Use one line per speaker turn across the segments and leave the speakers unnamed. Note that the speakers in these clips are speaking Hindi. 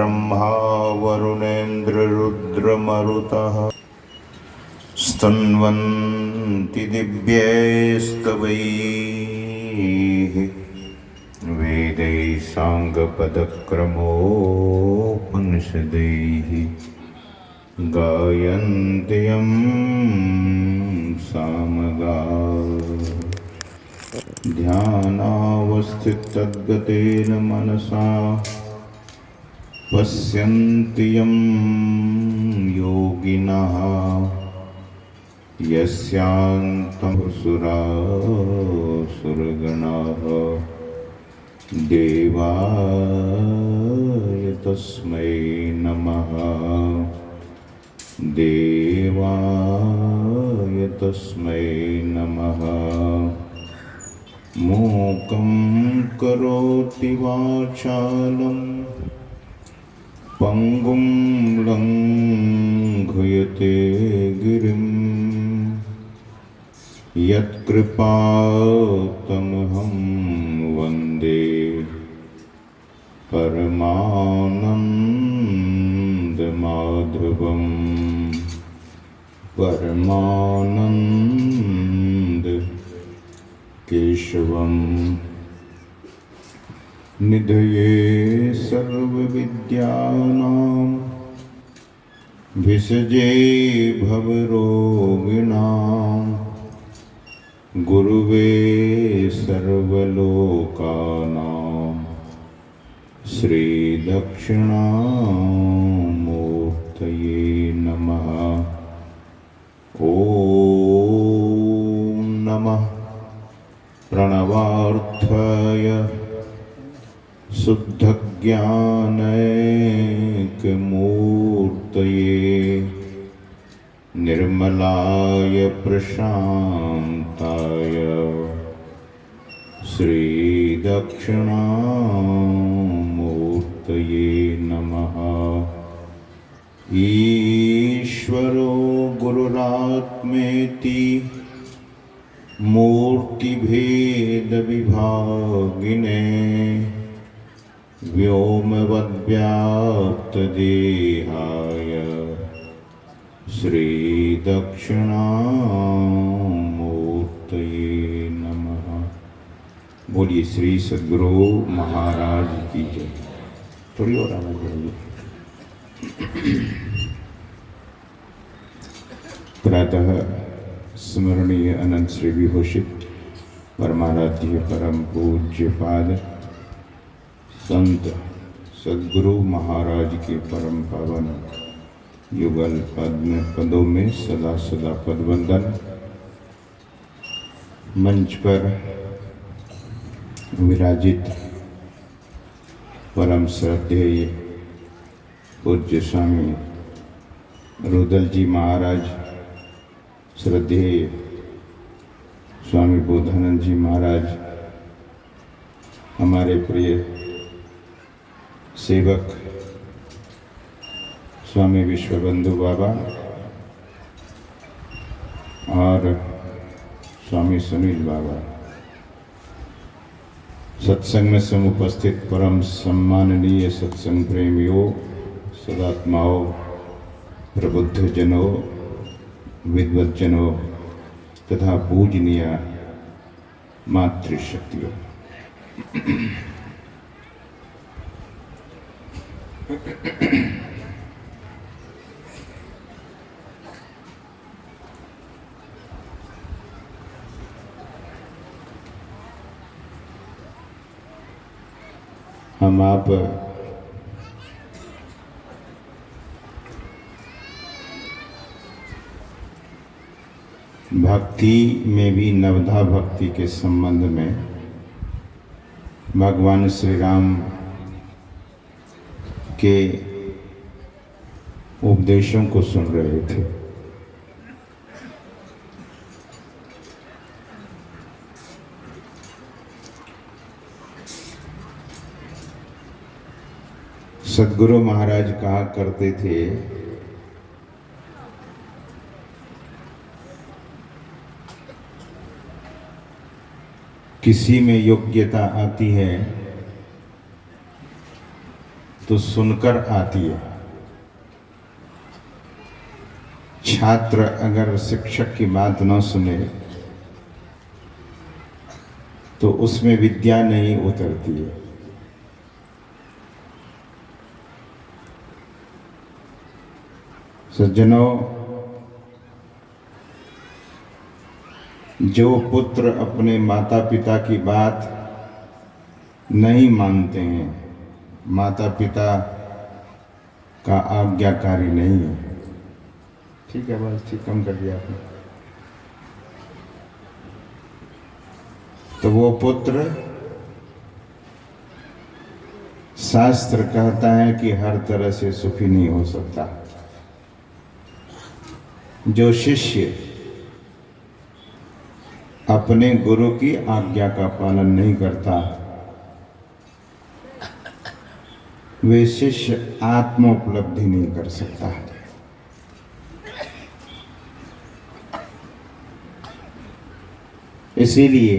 ब्रह्मा वरुणेन्द्ररुद्रमरुतः स्तन्वन्ति दिव्यैस्तवैः वेदैः साङ्गपदक्रमोपनिषदैः गायन्ति यं सामगाः। ध्यानावस्थिततद्गतेन मनसा पश्यन्ति यं योगिनः यस्यान्तं सुरासुरगणाः देवाय तस्मै नमः देवाय तस्मै नमः। मूकं करोति वाचालं पंगुं लंघयते गिरिं यत्कृपातमहं वन्दे परमानन्दमाधवं परमानन्द केशवं। निधये सर्वविद्यानां विसजे भवरोगिणां गुरुवे सर्वलोकानां श्रीदक्षिणामूर्तये नमः। ॐ नमः प्रणवार्थाय शुद्धज्ञानैकमूर्तये निर्मलाय प्रशान्ताय श्रीदक्षिणामूर्तये नमः। ईश्वरो गुरुरात्मेति मूर्तिभेदविभागिने व्योमवद्व्याप्तदेहाय श्रीदक्षिणामूर्तये नमः। बोलिए श्री सद्गुरु महाराज की जय। थोड़ी और आवाज बढ़ाइए। प्रातः स्मरणीय अनंत श्री विभूषित परमाराध्य परम पूज्य पाद संत सद्गुरु महाराज के परम पावन युगल पदों में सदा सदा पदवंदन। मंच पर विराजित परम श्रद्धेय पूज्य स्वामी रुदल जी महाराज, श्रद्धेय स्वामी बोधानंद जी महाराज, हमारे प्रिय सेवक स्वामी विश्वबंधु बाबा और स्वामी सुनील बाबा, सत्संग में समुपस्थित परम सम्माननीय सत्संग प्रेमियों, सदात्माओं, प्रबुद्ध जनों, विद्वज्जनों तथा पूजनीय मातृशक्तियों, हम आप भक्ति में भी नवधा भक्ति के संबंध में भगवान श्री राम के उपदेशों को सुन रहे थे। सद्गुरु महाराज कहा करते थे, किसी में योग्यता आती है तो सुनकर आती है। छात्र अगर शिक्षक की बात न सुने तो उसमें विद्या नहीं उतरती है। सज्जनों, जो पुत्र अपने माता पिता की बात नहीं मानते हैं, माता पिता का आज्ञाकारी नहीं है। ठीक है, बस ठीक, कम कर दिया आपने। तो वो पुत्र, शास्त्र कहता है कि हर तरह से सुखी नहीं हो सकता। जो शिष्य अपने गुरु की आज्ञा का पालन नहीं करता, वे शिष्य आत्मोपलब्धि नहीं कर सकता। इसीलिए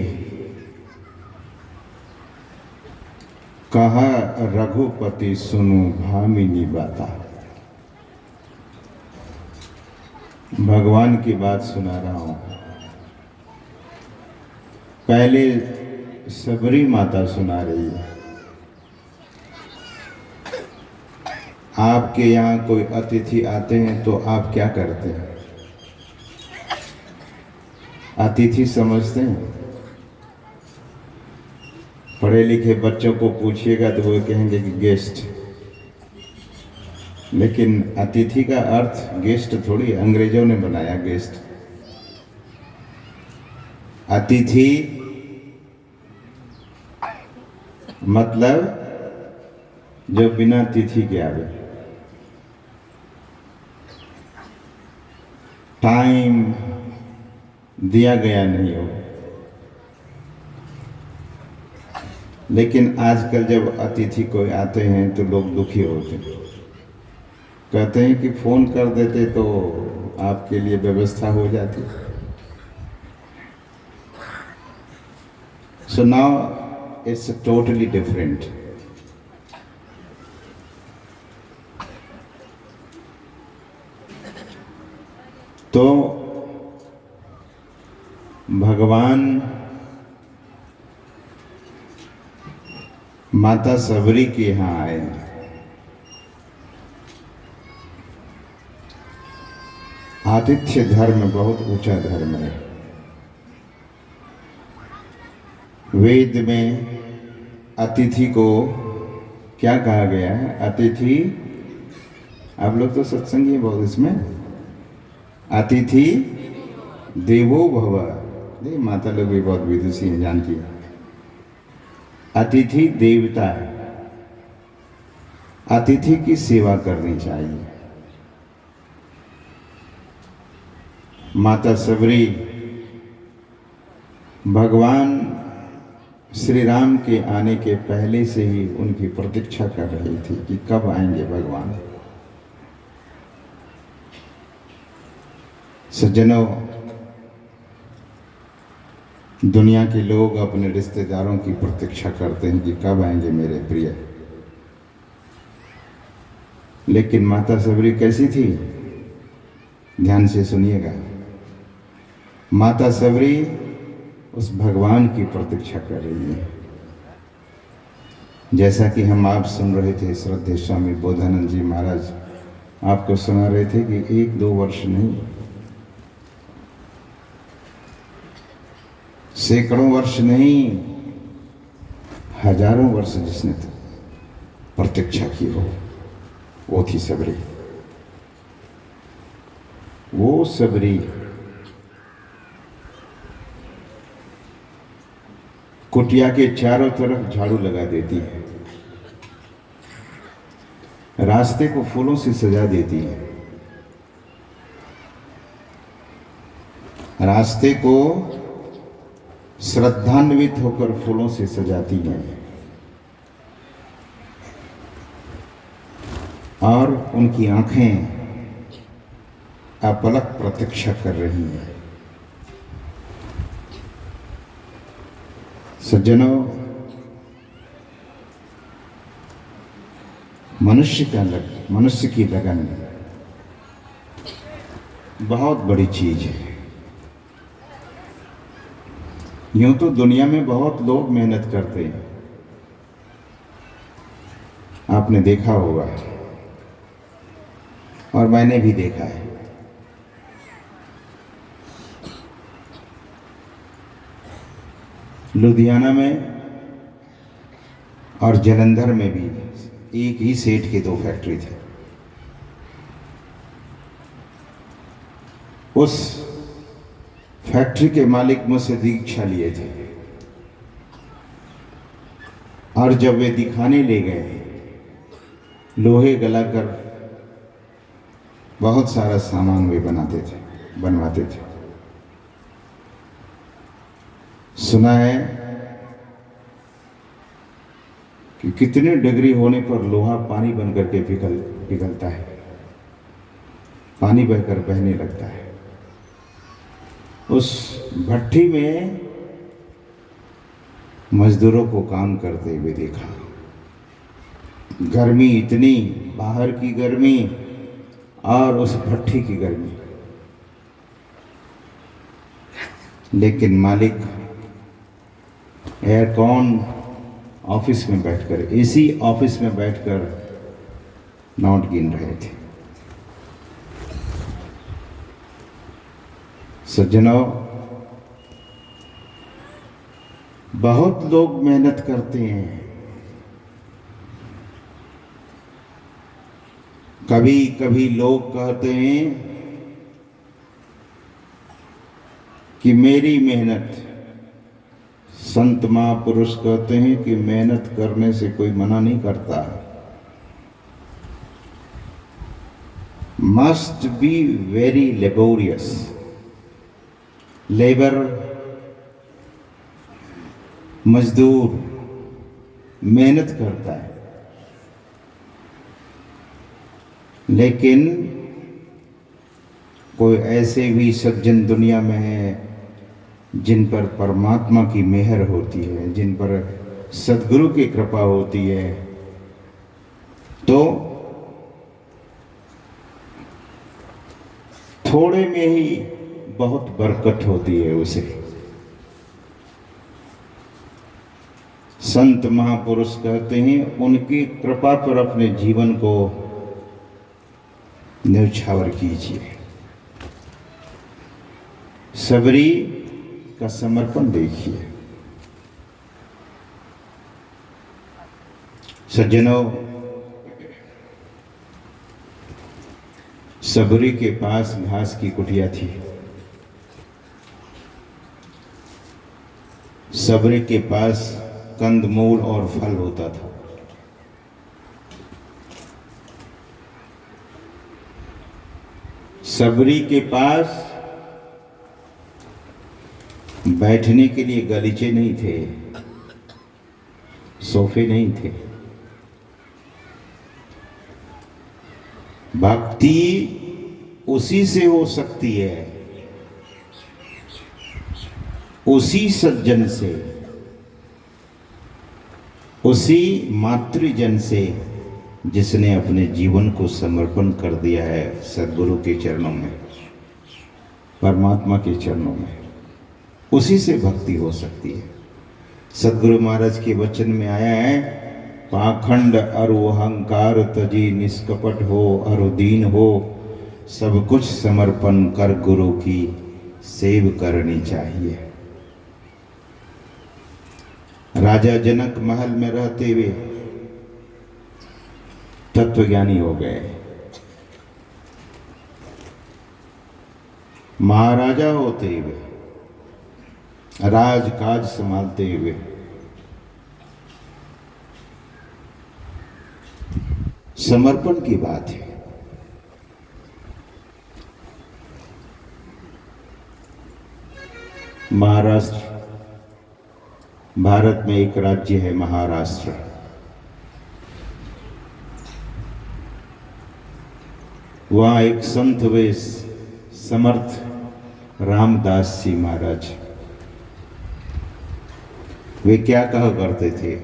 कहा रघुपति सुनो भामिनी बाता। भगवान की बात सुना रहा हूं। पहले सबरी माता सुना रही है। आपके यहाँ कोई अतिथि आते हैं तो आप क्या करते हैं? अतिथि समझते हैं? पढ़े लिखे बच्चों को पूछिएगा तो वो कहेंगे कि गेस्ट। लेकिन अतिथि का अर्थ गेस्ट थोड़ी, अंग्रेजों ने बनाया गेस्ट। अतिथि मतलब जो बिना तिथि के आवे, टाइम दिया गया नहीं हो। लेकिन आजकल जब अतिथि कोई आते हैं तो लोग दुखी होते हैं, कहते हैं कि फोन कर देते तो आपके लिए व्यवस्था हो जाती। So now it's totally different. तो भगवान माता सबरी के यहाँ आए। आतिथ्य धर्म बहुत ऊंचा धर्म है। वेद में अतिथि को क्या कहा गया है? अतिथि, आप लोग तो सत्संगी हैं बहुत, इसमें अतिथि देवो भव। नहीं, माता लोग भी बहुत विदुषी हैं, जानती है। अतिथि देवता है, अतिथि की सेवा करनी चाहिए। माता सबरी भगवान श्री राम के आने के पहले से ही उनकी प्रतीक्षा कर रही थी कि कब आएंगे भगवान। सज्जनों, दुनिया के लोग अपने रिश्तेदारों की प्रतीक्षा करते हैं कि कब आएंगे मेरे प्रिय। लेकिन माता सबरी कैसी थी? ध्यान से सुनिएगा। माता सबरी उस भगवान की प्रतीक्षा कर रही है। जैसा कि हम आप सुन रहे थे, श्रद्धेय स्वामी बोधानंद जी महाराज आपको सुना रहे थे कि 1-2 वर्ष नहीं, सैकड़ों वर्ष नहीं, हजारों वर्ष जिसने प्रतीक्षा की हो, वो थी सबरी। वो सबरी कुटिया के चारों तरफ झाड़ू लगा देती है, रास्ते को फूलों से सजा देती है, रास्ते को श्रद्धान्वित होकर फूलों से सजाती है और उनकी आंखें अपलक प्रतीक्षा कर रही हैं। सज्जनों, मनुष्य की लगन बहुत बड़ी चीज है। यूं तो दुनिया में बहुत लोग मेहनत करते हैं, आपने देखा होगा और मैंने भी देखा है। लुधियाना में और जालंधर में भी एक ही सेठ के 2 फैक्ट्री थे। उस फैक्ट्री के मालिक मुझसे दीक्षा लिए थे और जब वे दिखाने ले गए, लोहे गलाकर बहुत सारा सामान वे बनवाते थे। सुना है कि कितनी डिग्री होने पर लोहा पानी बनकर के पिघलता है, पानी बहकर बहने लगता है। उस भट्ठी में मजदूरों को काम करते हुए देखा। गर्मी इतनी, बाहर की गर्मी और उस भट्ठी की गर्मी, लेकिन मालिक एयरकॉन ऑफिस में बैठकर, एसी ऑफिस में बैठकर नोट गिन रहे थे। सज्जनों, बहुत लोग मेहनत करते हैं। कभी कभी लोग कहते हैं कि मेरी मेहनत, संत महापुरुष कहते हैं कि मेहनत करने से कोई मना नहीं करता, must be very laborious. Labour, मजदूर मेहनत करता है, लेकिन कोई ऐसे भी सज्जन दुनिया में है जिन पर परमात्मा की मेहर होती है, जिन पर सद्गुरु की कृपा होती है, तो थोड़े में ही बहुत बरकत होती है उसे। संत महापुरुष कहते हैं उनकी कृपा पर अपने जीवन को न्यौछावर कीजिए। सबरी का समर्पण देखिए। सज्जनों, सबरी के पास घास की कुटिया थी। सबरी के पास कंदमूल और फल होता था। सबरी के पास बैठने के लिए गलीचे नहीं थे, सोफे नहीं थे। भक्ति उसी से हो सकती है, उसी सज्जन से, उसी मातृजन से जिसने अपने जीवन को समर्पण कर दिया है सद्गुरु के चरणों में, परमात्मा के चरणों में। उसी से भक्ति हो सकती है। सद्गुरु महाराज के वचन में आया है, पाखंड अरु अहंकार तजी निष्कपट हो अरु दीन हो, सब कुछ समर्पण कर गुरु की सेव करनी चाहिए। राजा जनक महल में रहते हुए तत्वज्ञानी हो गए। महाराजा होते हुए, राजकाज संभालते हुए समर्पण की बात है। महाराष्ट्र, भारत में एक राज्य है महाराष्ट्र। वहां एक संत वे समर्थ रामदास जी महाराज, वे क्या कहा करते थे,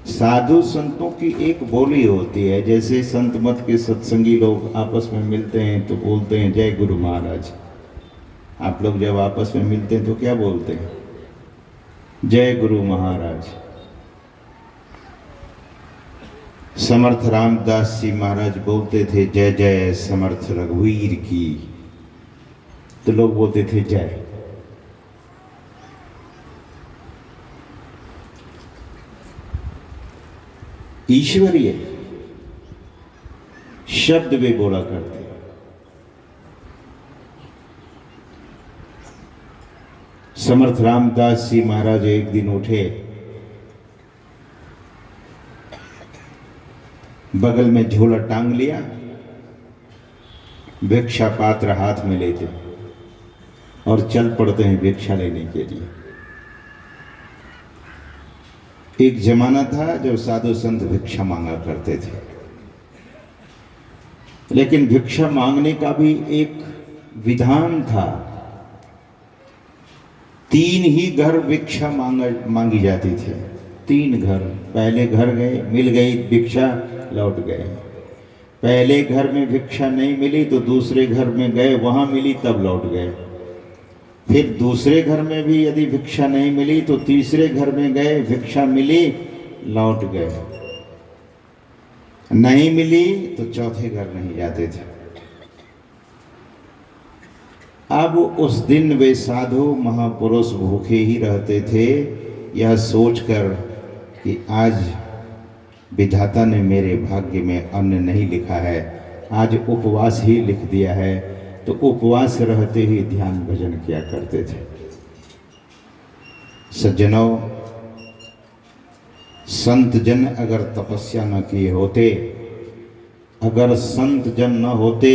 साधु संतों की एक बोली होती है, जैसे संत मत के सत्संगी लोग आपस में मिलते हैं तो बोलते हैं जय गुरु महाराज। आप लोग जब आपस में मिलते हैं तो क्या बोलते हैं? जय गुरु महाराज। समर्थ रामदास जी महाराज बोलते थे जय जय समर्थ रघुवीर की, तो लोग बोलते थे जय। ईश्वरीय शब्द वे बोला करते। समर्थ रामदास जी महाराज एक दिन उठे, बगल में झोला टांग लिया, भिक्षा पात्र हाथ में लेते और चल पड़ते हैं भिक्षा लेने के लिए। एक जमाना था जब साधु संत भिक्षा मांगा करते थे, लेकिन भिक्षा मांगने का भी एक विधान था। 3 ही घर भिक्षा मांगी जाती थी। 3 घर, पहले घर गए, मिल गई भिक्षा, लौट गए। पहले घर में भिक्षा नहीं मिली तो दूसरे घर में गए, वहां मिली तब लौट गए। फिर दूसरे घर में भी यदि भिक्षा नहीं मिली तो तीसरे घर में गए, भिक्षा मिली, लौट गए। नहीं मिली तो चौथे घर नहीं जाते थे। अब उस दिन वे साधु महापुरुष भूखे ही रहते थे, यह सोचकर कि आज विधाता ने मेरे भाग्य में अन्न नहीं लिखा है, आज उपवास ही लिख दिया है। तो उपवास रहते ही ध्यान भजन किया करते थे। सज्जनों, संत जन अगर तपस्या न किए होते, अगर संत जन न होते,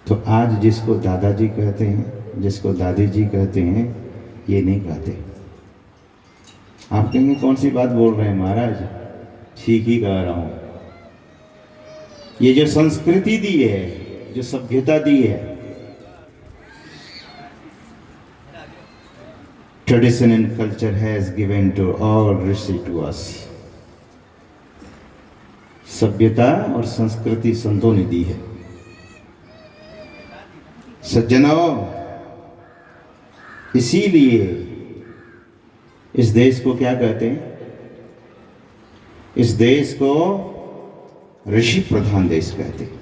तो आज जिसको दादाजी कहते हैं, जिसको दादी जी कहते हैं, ये नहीं कहते। आप कहेंगे कौन सी बात बोल रहे हैं महाराज? ठीक ही कह रहा हूं। ये जो संस्कृति दी है, जो सभ्यता दी है, tradition and culture has given to all rishi to us. सभ्यता और संस्कृति संतों ने दी है। सज्जनों, इसीलिए इस देश को क्या कहते हैं? इस देश को ऋषि प्रधान देश कहते हैं।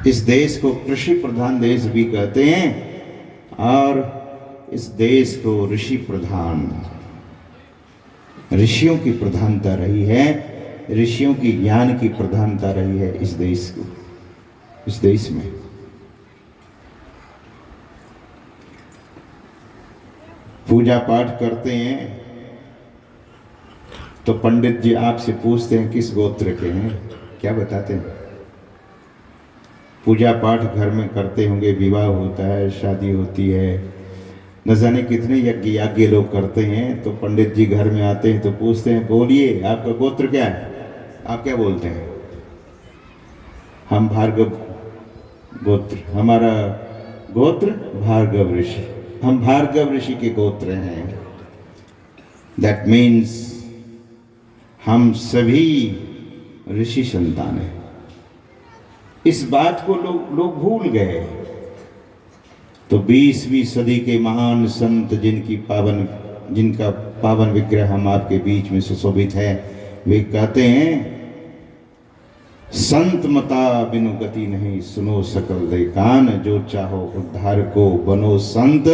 इस देश को कृषि प्रधान देश भी कहते हैं और इस देश को ऋषि प्रधान, ऋषियों की प्रधानता रही है, ऋषियों की ज्ञान की प्रधानता रही है इस देश को, इस देश में। पूजा पाठ करते हैं तो पंडित जी आपसे पूछते हैं किस गोत्र के हैं, क्या बताते हैं? पूजा पाठ घर में करते होंगे, विवाह होता है, शादी होती है, न जाने कितने यज्ञ याज्ञ लोग करते हैं। तो पंडित जी घर में आते हैं तो पूछते हैं बोलिए आपका गोत्र क्या है? आप क्या बोलते हैं? हम भार्गव गोत्र, हमारा गोत्र भार्गव ऋषि, हम भार्गव ऋषि के गोत्र हैं। दैट मीन्स हम सभी ऋषि संतान हैं। इस बात को लोग भूल गए। तो 20वीं सदी के महान संत जिनका पावन विग्रह हम आपके बीच में सुशोभित है, वे कहते हैं संत मता बिनु गति नहीं, सुनो सकल दे कान, जो चाहो उद्धार को बनो संत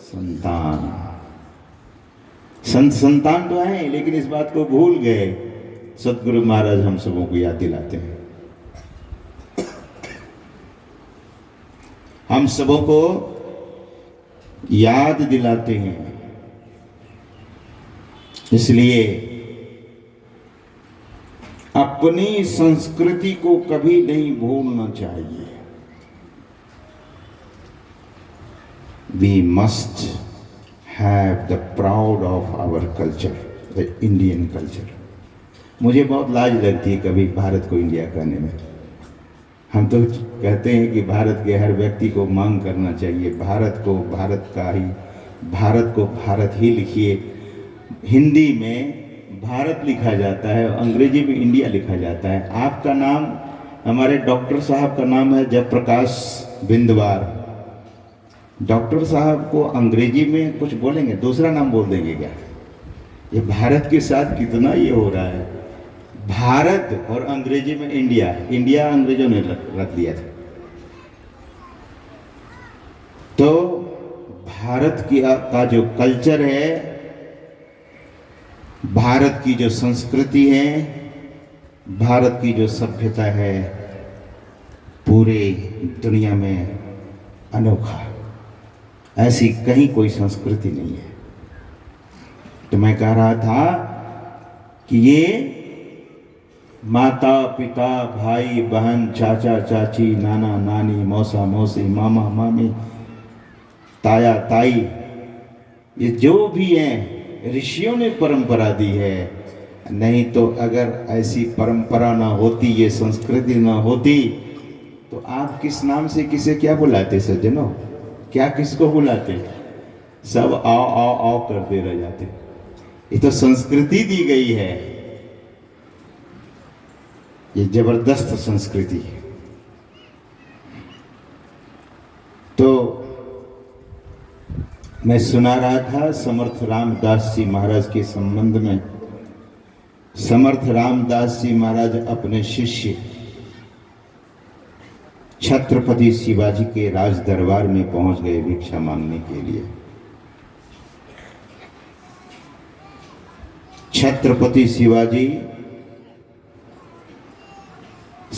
संतान। संत संतान तो है, लेकिन इस बात को भूल गए। सतगुरु महाराज हम सबों को याद दिलाते हैं, हम सबों को याद दिलाते हैं। इसलिए अपनी संस्कृति को कभी नहीं भूलना चाहिए। We must have the proud of our culture, the Indian culture. मुझे बहुत लाज लगती है कभी भारत को इंडिया कहने में। हम तो कहते हैं कि भारत के हर व्यक्ति को मांग करना चाहिए, भारत को भारत का ही, भारत को भारत ही लिखिए हिंदी में भारत लिखा जाता है और अंग्रेजी में इंडिया लिखा जाता है। आपका नाम, हमारे डॉक्टर साहब का नाम है जयप्रकाश बिंदवार। डॉक्टर साहब को अंग्रेजी में कुछ बोलेंगे, दूसरा नाम बोल देंगे क्या? ये भारत के साथ कितना ये हो रहा है। भारत और अंग्रेजी में इंडिया, इंडिया अंग्रेजों ने रख दिया था। तो भारत की का जो कल्चर है, भारत की जो संस्कृति है, भारत की जो सभ्यता है, पूरे दुनिया में अनोखा, ऐसी कहीं कोई संस्कृति नहीं है। तो मैं कह रहा था कि ये माता पिता भाई बहन चाचा चाची नाना नानी मौसा मौसी मामा मामी ताया ताई, ये जो भी हैं ऋषियों ने परंपरा दी है। नहीं तो अगर ऐसी परंपरा ना होती, ये संस्कृति ना होती, तो आप किस नाम से किसे क्या बुलाते सज्जनों? क्या किसको बुलाते? सब आओ आओ आओ करते रह जाते। ये तो संस्कृति दी गई है, ये जबरदस्त संस्कृति है। तो मैं सुना रहा था समर्थ रामदास जी महाराज के संबंध में। समर्थ रामदास जी महाराज अपने शिष्य छत्रपति शिवाजी के राज दरबार में पहुंच गए भिक्षा मांगने के लिए। छत्रपति शिवाजी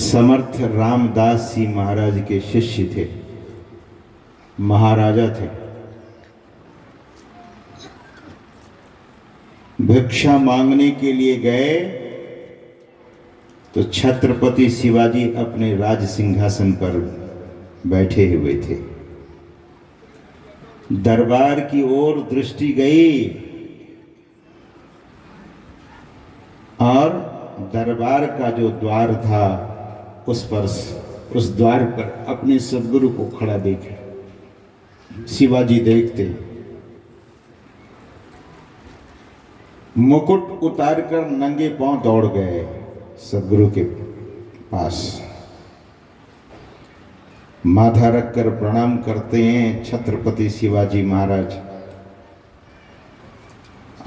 समर्थ रामदास जी महाराज के शिष्य थे, महाराजा थे। भिक्षा मांगने के लिए गए तो छत्रपति शिवाजी अपने राज सिंहासन पर बैठे हुए थे। दरबार की ओर दृष्टि गई और दरबार का जो द्वार था उस द्वार पर अपने सदगुरु को खड़ा देखा। शिवाजी देखते, मुकुट उतारकर नंगे पांव दौड़ गए सदगुरु के पास। माथा रखकर प्रणाम करते हैं छत्रपति शिवाजी महाराज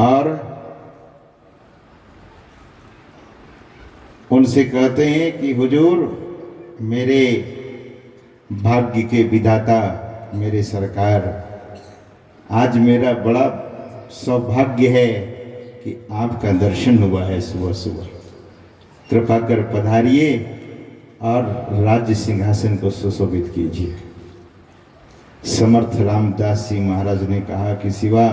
और उनसे कहते हैं कि हुजूर, मेरे भाग्य के विधाता, मेरे सरकार, आज मेरा बड़ा सौभाग्य है कि आपका दर्शन हुआ है सुबह सुबह। कृपा कर पधारिए और राज्य सिंहासन को सुशोभित कीजिए। समर्थ रामदास जी महाराज ने कहा कि शिवा,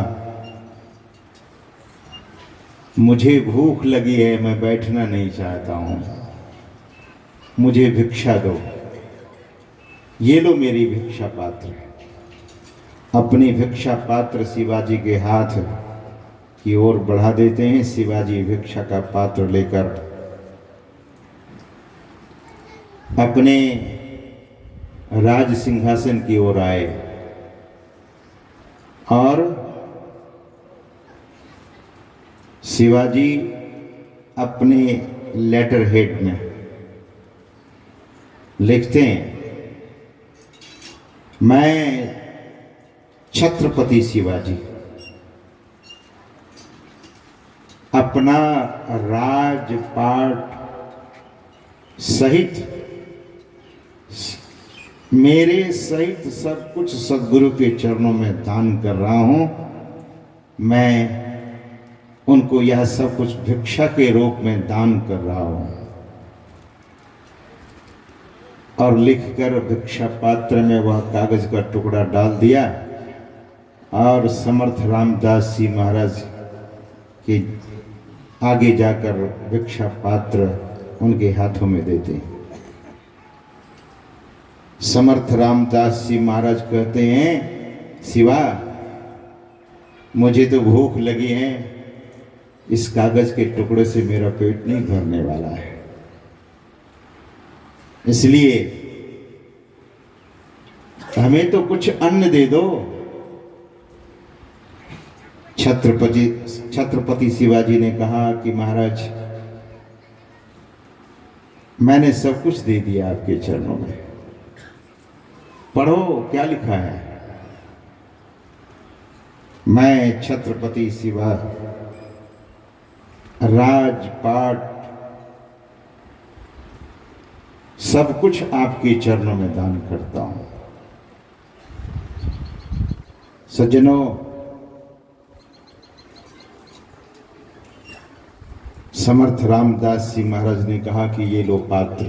मुझे भूख लगी है, मैं बैठना नहीं चाहता हूं, मुझे भिक्षा दो। ये लो मेरी भिक्षा पात्र। अपनी भिक्षा पात्र शिवाजी के हाथ की ओर बढ़ा देते हैं। शिवाजी भिक्षा का पात्र लेकर अपने राज सिंहासन की ओर आए और शिवाजी अपने लेटर हेड में लिखते हैं, मैं छत्रपति शिवाजी अपना राजपाट सहित, मेरे सहित सब कुछ सद्गुरु के चरणों में दान कर रहा हूं। मैं उनको यह सब कुछ भिक्षा के रूप में दान कर रहा हूं। और लिखकर भिक्षा पात्र में वह कागज का टुकड़ा डाल दिया और समर्थ रामदास जी महाराज के आगे जाकर भिक्षा पात्र उनके हाथों में देते। समर्थ रामदास जी महाराज कहते हैं, शिवा, मुझे तो भूख लगी है, इस कागज के टुकड़े से मेरा पेट नहीं भरने वाला है, इसलिए हमें तो कुछ अन्न दे दो। छत्रपति शिवाजी ने कहा कि महाराज, मैंने सब कुछ दे दिया आपके चरणों में, पढ़ो क्या लिखा है। मैं छत्रपति शिवा राजपाट सब कुछ आपके चरणों में दान करता हूं। सज्जनों, समर्थ रामदास जी महाराज ने कहा कि ये लो पात्र,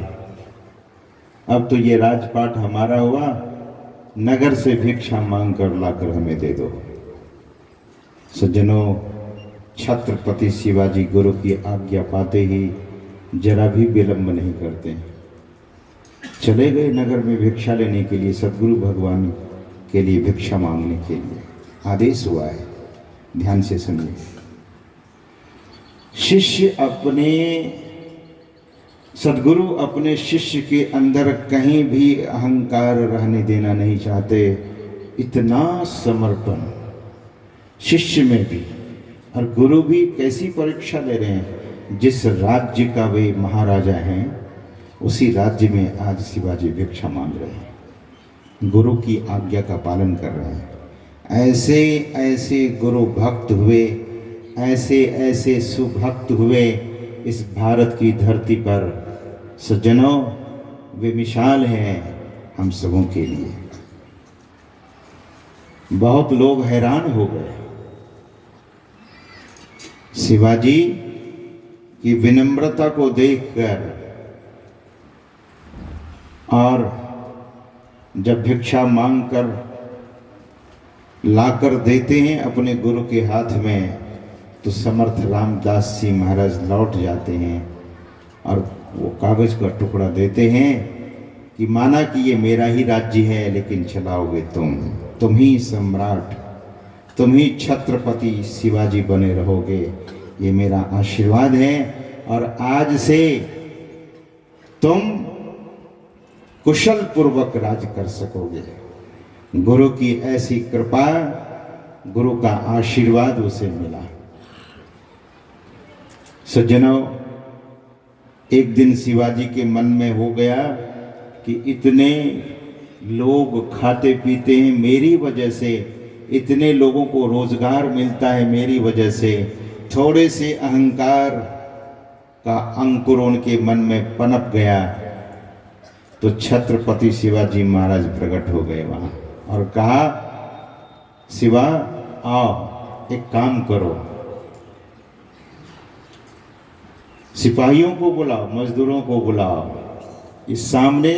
अब तो ये राजपाट हमारा हुआ, नगर से भिक्षा मांग कर लाकर हमें दे दो। सज्जनों, छत्रपति शिवाजी गुरु की आज्ञा पाते ही जरा भी विलंब नहीं करते, चले गए नगर में भिक्षा लेने के लिए, सदगुरु भगवान के लिए भिक्षा मांगने के लिए आदेश हुआ है। ध्यान से सुनिए। सदगुरु अपने शिष्य के अंदर कहीं भी अहंकार रहने देना नहीं चाहते। इतना समर्पण शिष्य में भी, और गुरु भी कैसी परीक्षा ले रहे हैं। जिस राज्य का वे महाराजा हैं, उसी राज्य में आज शिवाजी भिक्षा मांग रहे हैं, गुरु की आज्ञा का पालन कर रहे हैं। ऐसे ऐसे गुरु भक्त हुए, ऐसे ऐसे सुभक्त हुए इस भारत की धरती पर। सज्जनों, वे मिसाल हैं हम सबों के लिए। बहुत लोग हैरान हो गए शिवाजी की विनम्रता को देखकर, और जब भिक्षा मांगकर लाकर देते हैं अपने गुरु के हाथ में, तो समर्थ रामदास जी महाराज लौट जाते हैं और वो कागज का टुकड़ा देते हैं कि माना कि ये मेरा ही राज्य है, लेकिन चलाओगे तुम ही सम्राट, तुम ही छत्रपति शिवाजी बने रहोगे, ये मेरा आशीर्वाद है। और आज से तुम कुशल पूर्वक राज कर सकोगे। गुरु की ऐसी कृपा, गुरु का आशीर्वाद उसे मिला। सज्जनों, एक दिन शिवाजी के मन में हो गया कि इतने लोग खाते पीते हैं मेरी वजह से, इतने लोगों को रोजगार मिलता है मेरी वजह से। थोड़े से अहंकार का अंकुर उनके मन में पनप गया, तो छत्रपति शिवाजी महाराज प्रकट हो गए वहां और कहा, शिवा आओ एक काम करो, सिपाहियों को बुलाओ, मजदूरों को बुलाओ, इस सामने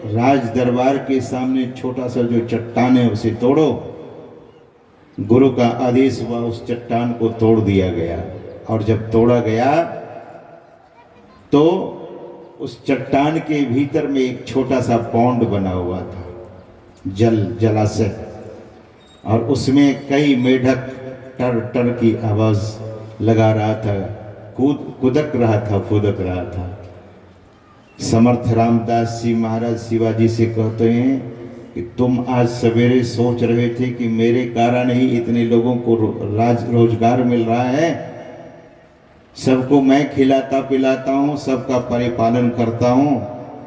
राज दरबार के सामने छोटा सा जो चट्टान है उसे तोड़ो। गुरु का आदेश हुआ, उस चट्टान को तोड़ दिया गया। और जब तोड़ा गया तो उस चट्टान के भीतर में एक छोटा सा पौंड बना हुआ था, जलाशय, और उसमें कई मेढक टर टर की आवाज लगा रहा था, फुदक रहा था। समर्थ रामदास जी महाराज शिवाजी से कहते हैं कि तुम आज सवेरे सोच रहे थे कि मेरे कारण ही इतने लोगों को रोजगार मिल रहा है, सबको मैं खिलाता पिलाता हूँ, सबका परिपालन करता हूँ,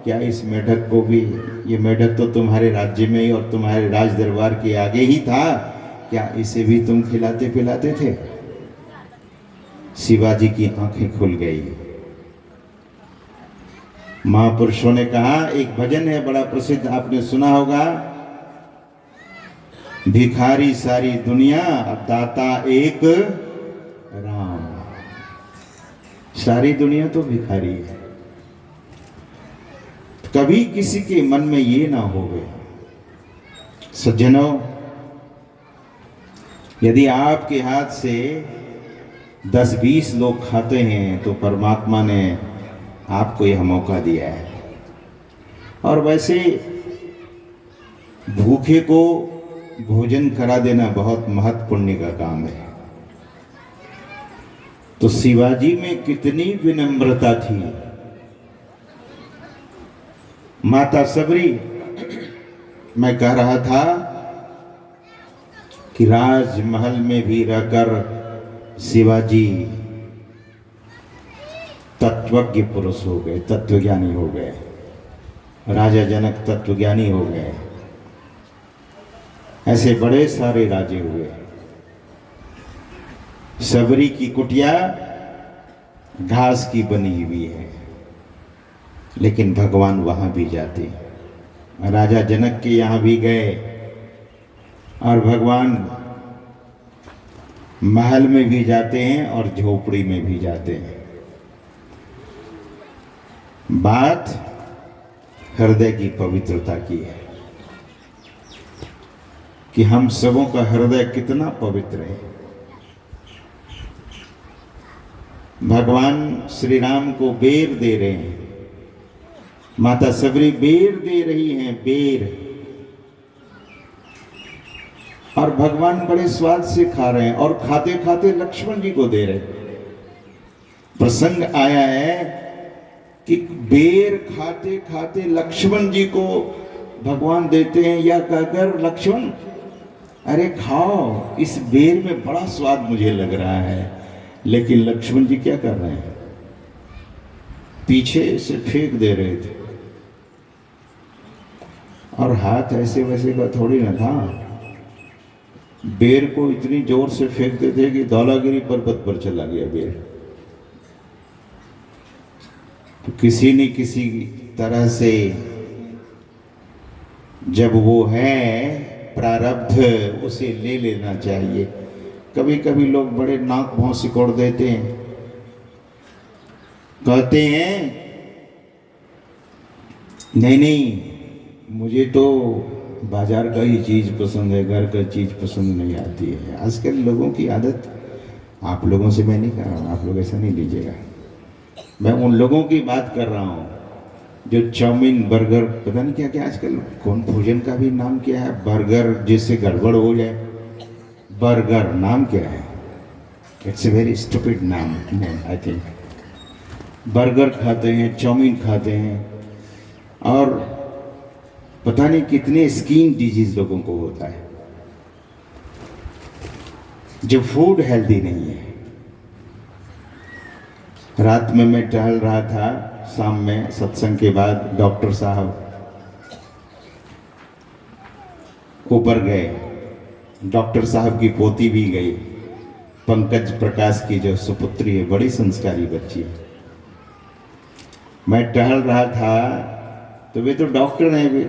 क्या इस मेढक को भी, ये मेढक तो तुम्हारे राज्य में ही और तुम्हारे राज दरबार के आगे ही था, क्या इसे भी तुम खिलाते पिलाते थे? शिवाजी की आंखें खुल गई। महापुरुषों ने कहा, एक भजन है बड़ा प्रसिद्ध, आपने सुना होगा, भिखारी सारी दुनिया दाता एक राम। सारी दुनिया तो भिखारी है। कभी किसी के मन में ये ना होवे। सज्जनों, यदि आपके हाथ से 10-20 लोग खाते हैं तो परमात्मा ने आपको यह मौका दिया है। और वैसे भूखे को भोजन करा देना बहुत महत्वपूर्ण का काम है। तो शिवाजी में कितनी विनम्रता थी। माता सबरी, मैं कह रहा था कि राजमहल में भी रहकर शिवाजी तत्वज्ञ पुरुष हो गए, तत्वज्ञानी हो गए। राजा जनक तत्वज्ञानी हो गए। ऐसे बड़े सारे राजे हुए। सबरी की कुटिया घास की बनी हुई है, लेकिन भगवान वहां भी जाते। राजा जनक के यहां भी गए और भगवान महल में भी जाते हैं और झोपड़ी में भी जाते हैं। बात हृदय की पवित्रता की है कि हम सबों का हृदय कितना पवित्र है। भगवान श्री राम को बेर दे रहे हैं, माता सबरी बेर दे रही हैं, बेर, और भगवान बड़े स्वाद से खा रहे हैं और खाते खाते लक्ष्मण जी को दे रहे हैं। प्रसंग आया है कि बेर खाते खाते लक्ष्मण जी को भगवान देते हैं, या कहकर लक्ष्मण अरे खाओ, इस बेर में बड़ा स्वाद मुझे लग रहा है। लेकिन लक्ष्मण जी क्या कर रहे हैं? पीछे से फेंक दे रहे थे, और हाथ ऐसे वैसे का थोड़ी ना था। बेर को इतनी जोर से फेंकते थे कि धौलागिरी पर्वत पर चला गया बेर। तो किसी न किसी तरह से जब वो है प्रारब्ध, उसे ले लेना चाहिए। कभी कभी लोग बड़े नाक भौं सिकोड़ देते हैं, कहते हैं नहीं नहीं मुझे तो बाजार का ही चीज पसंद है, घर का चीज पसंद नहीं आती है। आजकल लोगों की आदत, आप लोगों से मैं नहीं कर रहा हूँ, आप लोग ऐसा नहीं लीजिएगा, मैं उन लोगों की बात कर रहा हूँ जो चाउमीन बर्गर, पता नहीं क्या क्या आजकल कौन भोजन का भी नाम क्या है, बर्गर जिससे गड़बड़ हो जाए, बर्गर नाम क्या है? इट्स ए वेरी स्टूपिड नाम आई थिंक। बर्गर खाते हैं, चाउमीन खाते हैं, और पता नहीं कितने स्किन डिजीज लोगों को होता है, जो फूड हेल्दी नहीं है। रात में मैं टहल रहा था, शाम में सत्संग के बाद डॉक्टर साहब ऊपर गए, डॉक्टर साहब की पोती भी गई, पंकज प्रकाश की जो सुपुत्री है, बड़ी संस्कारी बच्ची है। मैं टहल रहा था तो वे तो डॉक्टर हैं, वे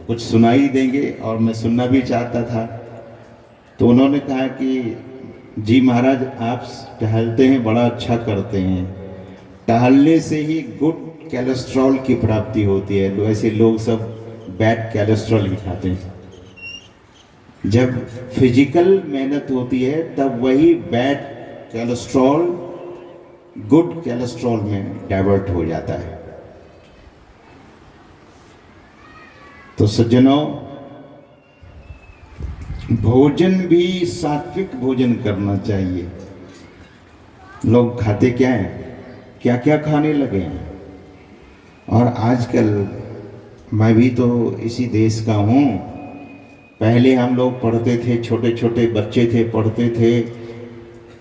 कुछ सुनाई देंगे और मैं सुनना भी चाहता था। तो उन्होंने कहा कि जी महाराज आप टहलते हैं, बड़ा अच्छा करते हैं, टहलने से ही गुड कोलेस्ट्रॉल की प्राप्ति होती है। वैसे लोग सब बैड कोलेस्ट्रॉल ही खाते हैं। जब फिजिकल मेहनत होती है तब वही बैड कोलेस्ट्रॉल गुड कोलेस्ट्रॉल में डाइवर्ट हो जाता है। तो सज्जनों, भोजन भी सात्विक भोजन करना चाहिए। लोग खाते क्या हैं, क्या क्या खाने लगे हैं। और आजकल मैं भी तो इसी देश का हूँ। पहले हम लोग पढ़ते थे, छोटे छोटे बच्चे थे, पढ़ते थे,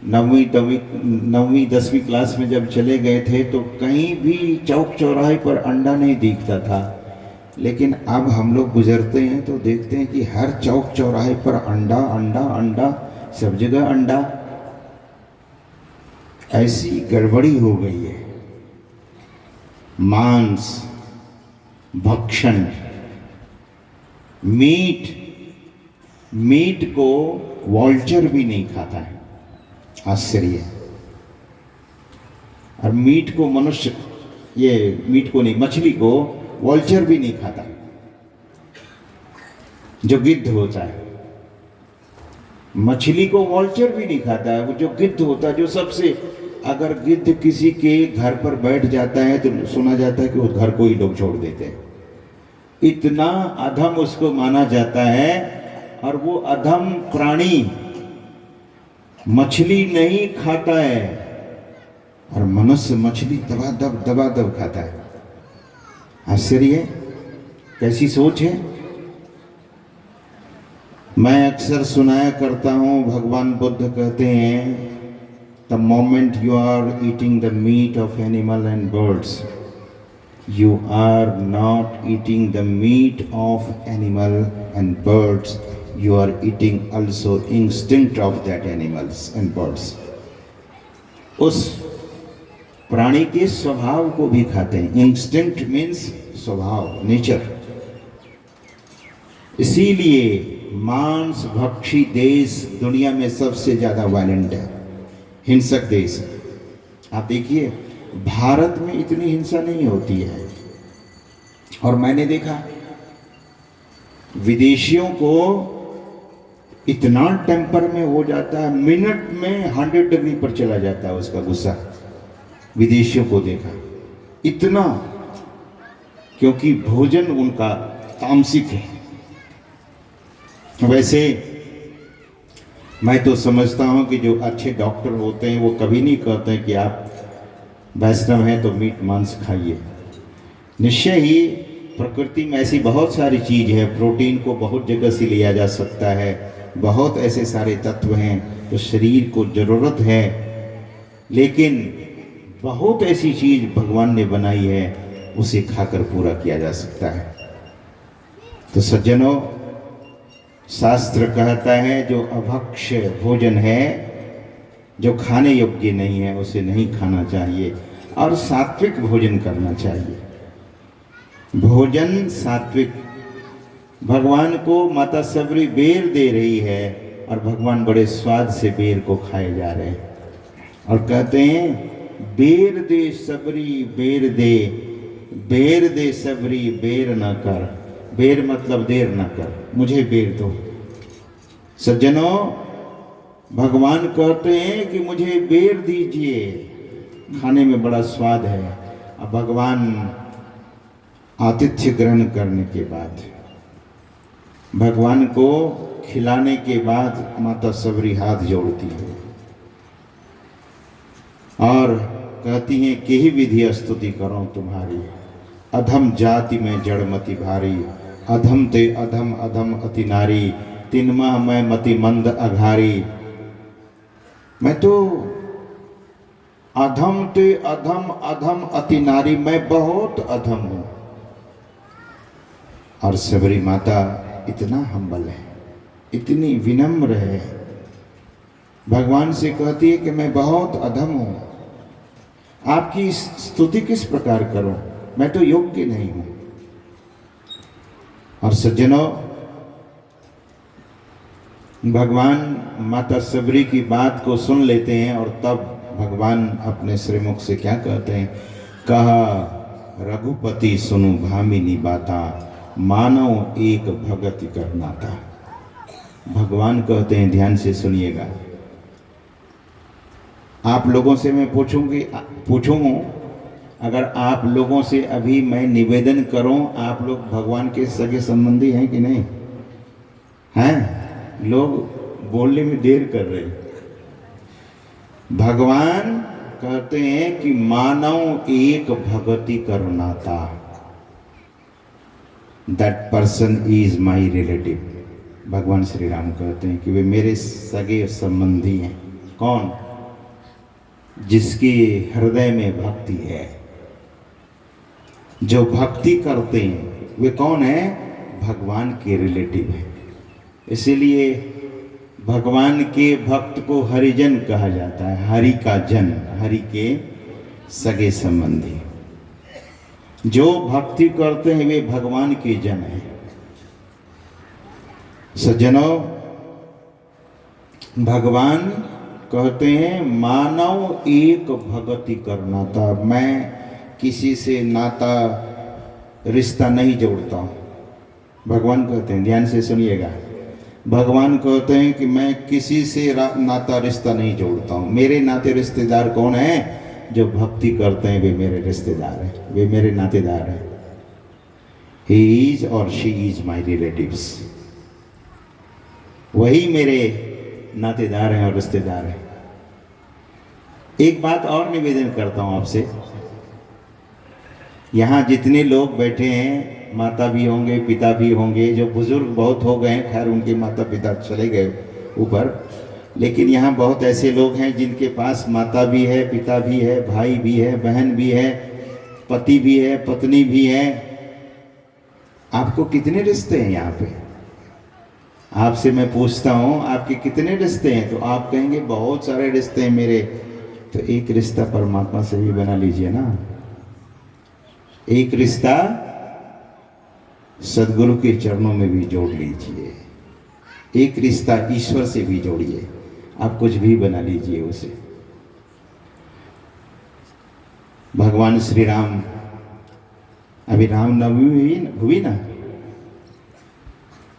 9वीं 10वीं क्लास में जब चले गए थे तो कहीं भी चौक चौराहे पर अंडा नहीं दिखता था। लेकिन अब हम लोग गुजरते हैं तो देखते हैं कि हर चौक चौराहे पर अंडा अंडा अंडा, सब जगह अंडा। ऐसी गड़बड़ी हो गई है। मांस भक्षण, मीट को वॉल्चर भी नहीं खाता है, आश्चर्य। और मीट को मनुष्य, ये मीट को नहीं, मछली को वॉल्चर भी नहीं खाता, जो गिद्ध होता है। मछली को वॉल्चर भी नहीं खाता है, वो जो गिद्ध होता है, जो सबसे, अगर गिद्ध किसी के घर पर बैठ जाता है तो सुना जाता है कि उस घर को ही लोग छोड़ देते हैं। इतना अधम उसको माना जाता है। और वो अधम प्राणी मछली नहीं खाता है, और मनुष्य मछली दबा दब खाता है। आश्चर्य, कैसी सोच है। मैं अक्सर सुनाया करता हूँ, भगवान बुद्ध कहते हैं, the moment you are eating the meat of animal and birds, you are not eating the meat of animal and birds, you are eating also instinct of that animals and birds. उस प्राणी के स्वभाव को भी खाते हैं। इंस्टिंक्ट मीन्स स्वभाव, नेचर। इसीलिए मांस भक्षी देश दुनिया में सबसे ज्यादा वायलेंट है, हिंसक देश। आप देखिए भारत में इतनी हिंसा नहीं होती है, और मैंने देखा विदेशियों को इतना टेम्पर में हो जाता है, मिनट में 100 डिग्री पर चला जाता है उसका गुस्सा। विदेशियों को देखा इतना, क्योंकि भोजन उनका तामसिक है। वैसे मैं तो समझता हूं कि जो अच्छे डॉक्टर होते हैं वो कभी नहीं कहते हैं कि आप वैष्णव हैं तो मीट मांस खाइए। निश्चय ही प्रकृति में ऐसी बहुत सारी चीज है, प्रोटीन को बहुत जगह से लिया जा सकता है, बहुत ऐसे सारे तत्व हैं जो शरीर को जरूरत है, लेकिन बहुत ऐसी चीज भगवान ने बनाई है उसे खाकर पूरा किया जा सकता है। तो सज्जनों, शास्त्र कहता है जो अभक्ष्य भोजन है, जो खाने योग्य नहीं है, उसे नहीं खाना चाहिए और सात्विक भोजन करना चाहिए। भोजन सात्विक। भगवान को माता सबरी बेर दे रही है और भगवान बड़े स्वाद से बेर को खाए जा रहे हैं, और कहते हैं बेर दे सबरी बेर दे, बेर दे सबरी बेर न कर। बेर मतलब देर न कर, मुझे बेर दो। सज्जनों, भगवान कहते हैं कि मुझे बेर दीजिए, खाने में बड़ा स्वाद है। अब भगवान आतिथ्य ग्रहण करने के बाद, भगवान को खिलाने के बाद माता सबरी हाथ जोड़ती है और कहती हैं कि ही विधि स्तुति करो तुम्हारी, अधम जाति में जड़मति भारी, अधम ते अधम अधम अति नारी, तिनमा मैं मति मंद अघारी। मैं तो अधम ते अधम अधम अति नारी, मैं बहुत अधम हूं। और सबरी माता इतना हम्बल है, इतनी विनम्र है, भगवान से कहती है कि मैं बहुत अधम हूं, आपकी स्तुति किस प्रकार करूं, मैं तो योग्य नहीं हूं। और सज्जनों, भगवान माता सबरी की बात को सुन लेते हैं और तब भगवान अपने श्रीमुख से क्या कहते हैं, कहा रघुपति सुनु भामिनी बाता, मानव एक भगति करना था। भगवान कहते हैं, ध्यान से सुनिएगा, आप लोगों से मैं पूछूंगा, अगर आप लोगों से अभी मैं निवेदन करूं, आप लोग भगवान के सगे संबंधी हैं कि नहीं हैं? लोग बोलने में देर कर रहे हैं। भगवान कहते हैं कि मानव एक भगति करना था, that person is my relative. भगवान श्री राम कहते हैं कि वे मेरे सगे संबंधी हैं। कौन? जिसके हृदय में भक्ति है, जो भक्ति करते हैं वे कौन है? भगवान के रिलेटिव है। इसीलिए भगवान के भक्त को हरिजन कहा जाता है, हरि का जन, हरि के सगे संबंधी। जो भक्ति करते हैं वे भगवान के जन हैं। सज्जनों, भगवान कहते हैं मानव एक भगति करना था, मैं किसी से नाता रिश्ता नहीं जोड़ता हूं। भगवान कहते हैं, ध्यान से सुनिएगा, भगवान कहते हैं कि मैं किसी से नाता रिश्ता नहीं जोड़ता हूं। मेरे नाते रिश्तेदार कौन है? जो भक्ति करते हैं वे मेरे रिश्तेदार हैं, वे मेरे नातेदार हैं। ही इज और शी इज माई रिलेटिव्स, वही मेरे नातेदार हैं और रिश्तेदार हैं। एक बात और निवेदन करता हूं आपसे, यहां जितने लोग बैठे हैं माता भी होंगे, पिता भी होंगे। जो बुजुर्ग बहुत हो गए हैं, खैर उनके माता पिता चले गए ऊपर, लेकिन यहाँ बहुत ऐसे लोग हैं जिनके पास माता भी है, पिता भी है, भाई भी है, बहन भी है, पति भी है, पत्नी भी है। आपको कितने रिश्ते हैं यहाँ पे? आपसे मैं पूछता हूँ आपके कितने रिश्ते हैं, तो आप कहेंगे बहुत सारे रिश्ते हैं मेरे। तो एक रिश्ता परमात्मा से भी बना लीजिए ना। एक रिश्ता सदगुरु के चरणों में भी जोड़ लीजिए। एक रिश्ता ईश्वर से भी जोड़िए। आप कुछ भी बना लीजिए उसे। भगवान श्री राम, अभी रामनवमी हुई ना,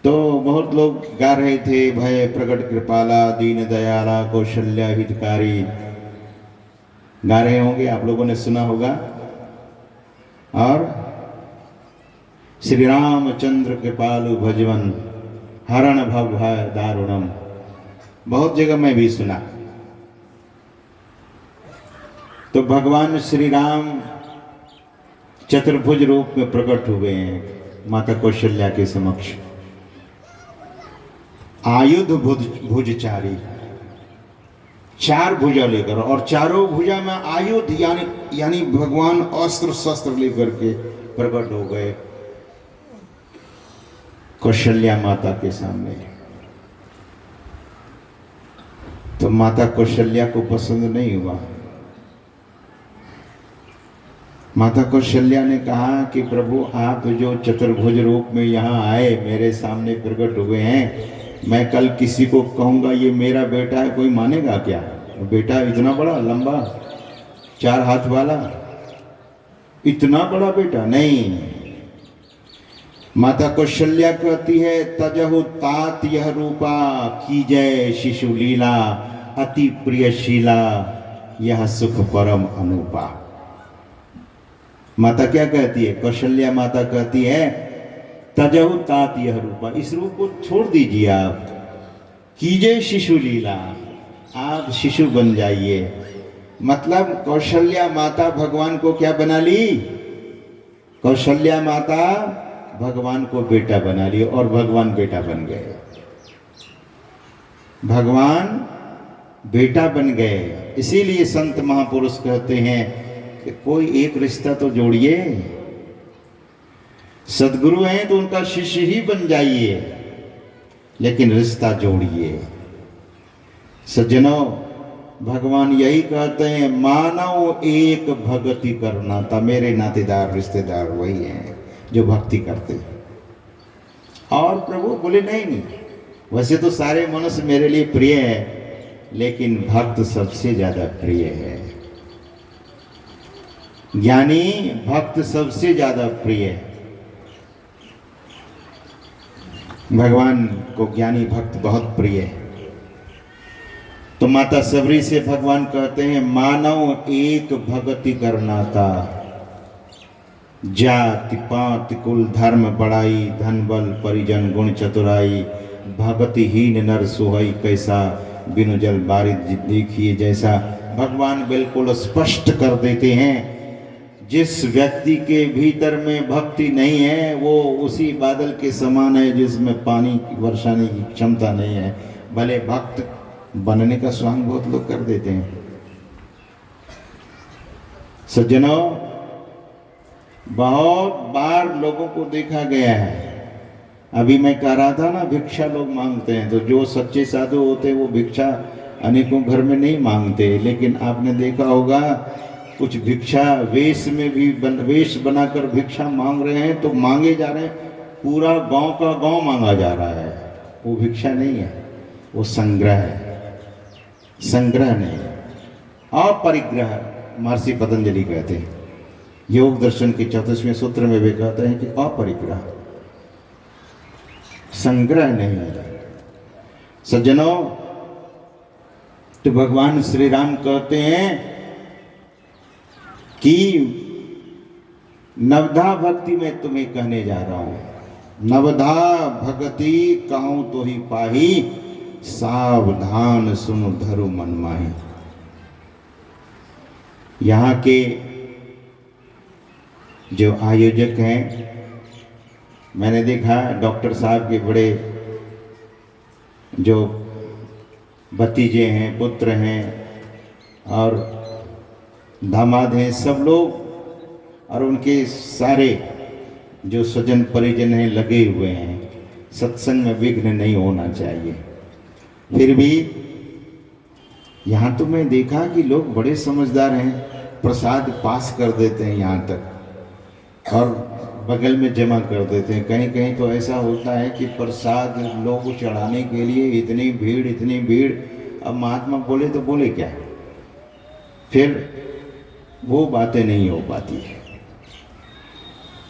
तो बहुत लोग गा रहे थे, भय प्रकट कृपाला दीन दयाला कौशल्या हितकारी। गा रहे होंगे, आप लोगों ने सुना होगा। और श्री रामचंद्र कृपालु भजवन हरण भव भय दारुणम, बहुत जगह मैं भी सुना। तो भगवान श्री राम चतुर्भुज रूप में प्रकट हुए हैं माता कौशल्या के समक्ष। आयुध भुजचारी, चार भुजा लेकर, और चारों भुजा में आयुध यानी भगवान अस्त्र शस्त्र लेकर के प्रकट हो गए कौशल्या माता के सामने। तो माता कौशल्या को पसंद नहीं हुआ। माता कौशल्या ने कहा कि प्रभु, आप जो चतुर्भुज रूप में यहाँ आए, मेरे सामने प्रकट हुए हैं, मैं कल किसी को कहूँगा ये मेरा बेटा है, कोई मानेगा क्या? बेटा इतना बड़ा लंबा 4 हाथ वाला, इतना बड़ा बेटा? नहीं। माता कौशल्या कहती है, तजहु तात यह रूपा कीजय शिशु लीला, अति प्रियशीला यह सुख परम अनुपा। माता क्या कहती है? कौशल्या माता कहती है, तजहु तात यह रूपा, इस रूप को छोड़ दीजिए आप, कीजय शिशु लीला, आप शिशु बन जाइए। मतलब कौशल्या माता भगवान को क्या बना ली? कौशल्या माता भगवान को बेटा बना ली, और भगवान बेटा बन गए। भगवान बेटा बन गए। इसीलिए संत महापुरुष कहते हैं कि कोई एक रिश्ता तो जोड़िए। सदगुरु हैं तो उनका शिष्य ही बन जाइए, लेकिन रिश्ता जोड़िए। सज्जनों, भगवान यही कहते हैं, मानव एक भक्ति करना था। मेरे नातेदार रिश्तेदार वही हैं जो भक्ति करते हैं। और प्रभु बोले नहीं, वैसे तो सारे मनुष्य मेरे लिए प्रिय है, लेकिन भक्त सबसे ज्यादा प्रिय है। ज्ञानी भक्त सबसे ज्यादा प्रिय है। भगवान को ज्ञानी भक्त बहुत प्रिय है। तो माता सबरी से भगवान कहते हैं, मानव एक भक्ति करना था, जाति पात कुल धर्म बड़ाई, धन बल परिजन गुण चतुराई, भक्तिहीन नर सोहई कैसा, बिनु जल बारिद देखिए जैसा। भगवान बिल्कुल स्पष्ट कर देते हैं, जिस व्यक्ति के भीतर में भक्ति नहीं है, वो उसी बादल के समान है जिसमें पानी बरसाने की क्षमता नहीं है। भले भक्त बनने का स्वांग बहुत लोग कर देते हैं। सज्जनों, बहुत बार लोगों को देखा गया है, अभी मैं कह रहा था ना, भिक्षा लोग मांगते हैं। तो जो सच्चे साधु होते हैं वो भिक्षा अनेकों घर में नहीं मांगते, लेकिन आपने देखा होगा कुछ भिक्षा वेश में भी वेश बनाकर भिक्षा मांग रहे हैं। तो मांगे जा रहे हैं, पूरा गांव का गांव मांगा जा रहा है। वो भिक्षा नहीं है, वो संग्रह है। संग्रह नहीं, अपरिग्रह महर्षि पतंजलि कहते हैं। योग दर्शन के 34वें सूत्र में वे कहते हैं कि अपरिग्रह, संग्रह नहीं है। सज्जनों, तो भगवान श्री राम कहते हैं कि नवधा भक्ति में तुम्हें कहने जा रहा हूं। नवधा भक्ति कहूं तो ही पाही, सावधान सुनो धरो मन माही। यहाँ के जो आयोजक हैं मैंने देखा डॉक्टर साहब के बड़े जो भतीजे हैं, पुत्र हैं और दामाद हैं, सब लोग और उनके सारे जो स्वजन परिजन हैं लगे हुए हैं। सत्संग में विघ्न नहीं होना चाहिए। फिर भी यहाँ तो मैं देखा कि लोग बड़े समझदार हैं, प्रसाद पास कर देते हैं यहाँ तक और बगल में जमा कर देते हैं। कहीं कहीं तो ऐसा होता है कि प्रसाद लोग चढ़ाने के लिए इतनी भीड़, अब महात्मा बोले तो बोले क्या, फिर वो बातें नहीं हो पाती है।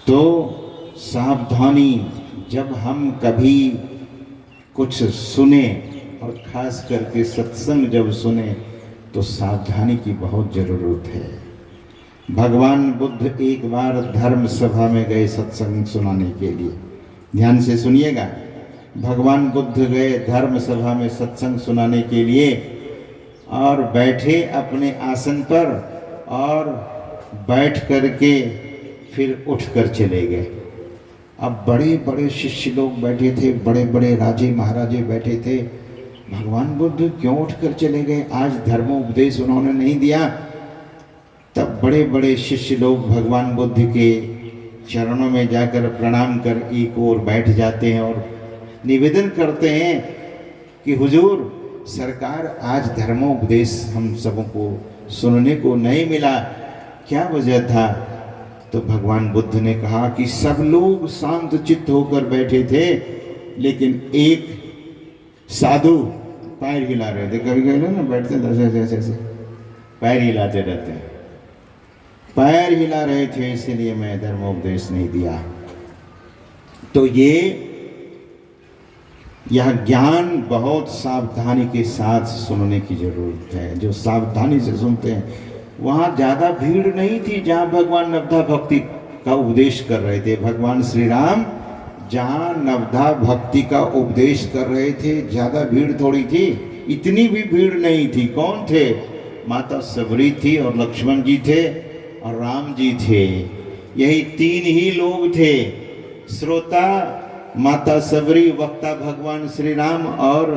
तो सावधानी, जब हम कभी कुछ सुने और खास करके सत्संग जब सुने तो सावधानी की बहुत ज़रूरत है। भगवान बुद्ध एक बार धर्म सभा में गए सत्संग सुनाने के लिए। ध्यान से सुनिएगा, भगवान बुद्ध गए धर्म सभा में सत्संग सुनाने के लिए और बैठे अपने आसन पर और बैठ करके फिर उठकर चले गए। अब बड़े बड़े शिष्य लोग बैठे थे, बड़े बड़े राजे महाराजे बैठे थे। भगवान बुद्ध क्यों उठकर चले गए? आज धर्मोपदेश उन्होंने नहीं दिया। तब बड़े बड़े शिष्य लोग भगवान बुद्ध के चरणों में जाकर प्रणाम कर एक ओर बैठ जाते हैं और निवेदन करते हैं कि हुजूर सरकार, आज धर्मोपदेश हम सबको सुनने को नहीं मिला, क्या वजह था? तो भगवान बुद्ध ने कहा कि सब लोग शांत चित्त होकर बैठे थे, लेकिन एक साधु पैर हिला रहे थे। कभी कभी ना बैठते ऐसे पैर हिलाते रहते हैं, पैर हिला रहे थे, इसलिए मैं धर्मोपदेश नहीं दिया। तो यह ज्ञान बहुत सावधानी के साथ सुनने की जरूरत है। जो सावधानी से सुनते हैं, वहाँ ज़्यादा भीड़ नहीं थी जहाँ भगवान नवधा भक्ति का उपदेश कर रहे थे। भगवान श्री राम जहाँ नवधा भक्ति का उपदेश कर रहे थे, ज़्यादा भीड़ थोड़ी थी, इतनी भी भीड़ नहीं थी। कौन थे? माता सबरी थी और लक्ष्मण जी थे और राम जी थे। यही तीन ही लोग थे। श्रोता माता सबरी, वक्ता भगवान श्री राम और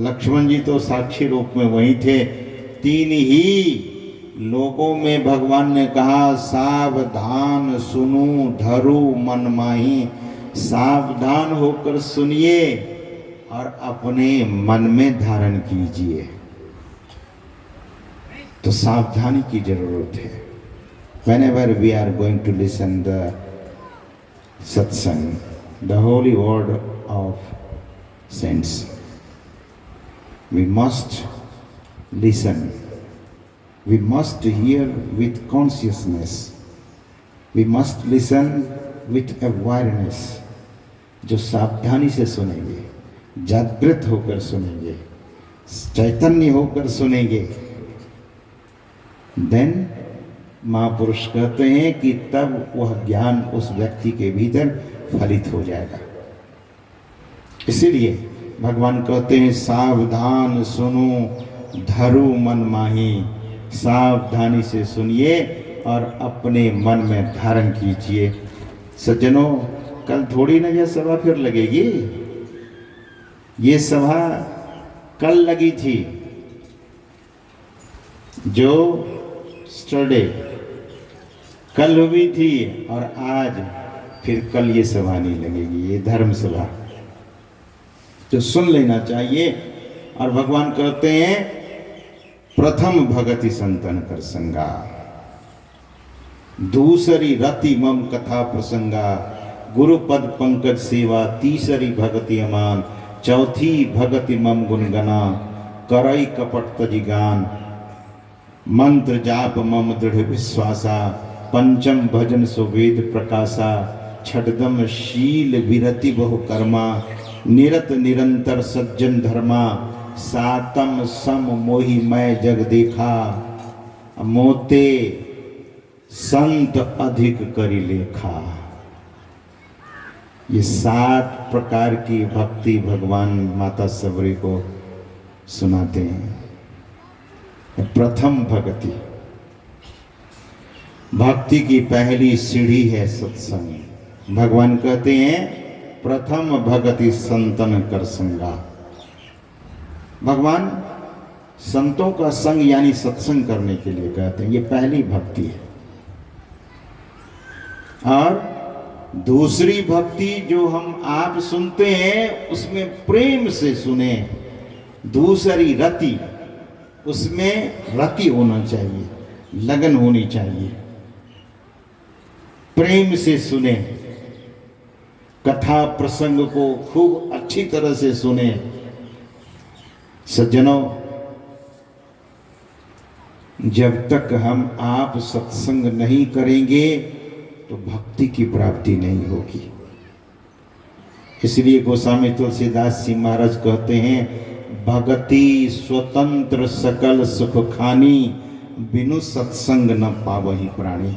लक्ष्मण जी तो साक्षी रूप में वही थे। तीन ही लोगों में भगवान ने कहा सावधान सुनो धरो मन माही। सावधान होकर सुनिए और अपने मन में धारण कीजिए। तो सावधानी की जरूरत है। Whenever we are going to listen the satsang, the holy word of saints, we must listen. We must hear with consciousness. We must listen with awareness. जो सावधानी से सुनेंगे, जागृत होकर सुनेंगे, चैतन्य होकर सुनेंगे, then महापुरुष कहते हैं कि तब वह ज्ञान उस व्यक्ति के भीतर फलित हो जाएगा। इसीलिए भगवान कहते हैं सावधान सुनो धरो मन माही। सावधानी से सुनिए और अपने मन में धारण कीजिए। सज्जनों, कल थोड़ी ना यह सभा फिर लगेगी। ये सभा कल लगी थी, जो स्टरडे कल हुई थी, और आज फिर कल ये सभा नहीं लगेगी। ये धर्म सभा तो सुन लेना चाहिए। और भगवान कहते हैं प्रथम भगति संतन कर संगा, दूसरी रति मम कथा प्रसंगा, गुरुपद पंकज सेवा, तीसरी भगति अमान, चौथी भगति मम गुणगना, करई कपट तजी गान, मंत्र जाप मम दृढ़ विश्वासा, पंचम भजन सुवेद प्रकाशा, छठदम शील विरति बहु कर्मा, निरत निरंतर सज्जन धर्मा, सातम सम मोहि मैं जग देखा, मोते संत अधिक करी लेखा। ये 7 प्रकार की भक्ति भगवान माता सबरी को सुनाते हैं। प्रथम भक्ति की पहली सीढ़ी है सत्संग। भगवान कहते हैं प्रथम भगति संतन कर संगा। भगवान संतों का संग यानी सत्संग करने के लिए कहते हैं, ये पहली भक्ति है। और दूसरी भक्ति जो हम आप सुनते हैं उसमें प्रेम से सुने। दूसरी रति, उसमें रति होना चाहिए, लगन होनी चाहिए, प्रेम से सुने, कथा प्रसंग को खूब अच्छी तरह से सुने। सज्जनों, जब तक हम आप सत्संग नहीं करेंगे तो भक्ति की प्राप्ति नहीं होगी। इसलिए गोस्वामी तुलसीदास जी महाराज कहते हैं, भगति स्वतंत्र सकल सुख खानी, बिनु सत्संग न पावहि प्राणी।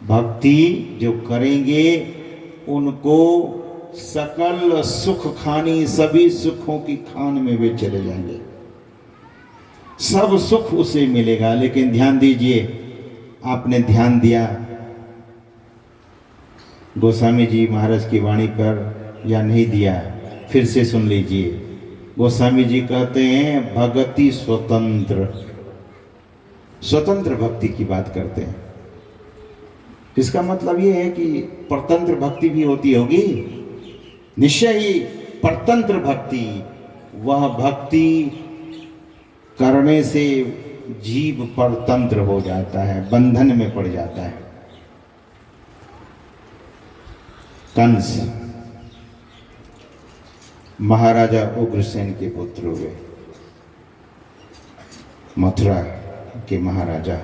भक्ति जो करेंगे उनको सकल सुख खानी, सभी सुखों की खान में वे चले जाएंगे, सब सुख उसे मिलेगा। लेकिन ध्यान दीजिए, आपने ध्यान दिया गोस्वामी जी महाराज की वाणी पर या नहीं दिया? फिर से सुन लीजिए। गोस्वामी जी कहते हैं भगति स्वतंत्र, स्वतंत्र भक्ति की बात करते हैं। इसका मतलब ये है कि परतंत्र भक्ति भी होती होगी। निश्चय ही परतंत्र भक्ति, वह भक्ति करने से जीव परतंत्र हो जाता है, बंधन में पड़ जाता है। कंस महाराजा उग्रसेन के पुत्र हुए, मथुरा के महाराजा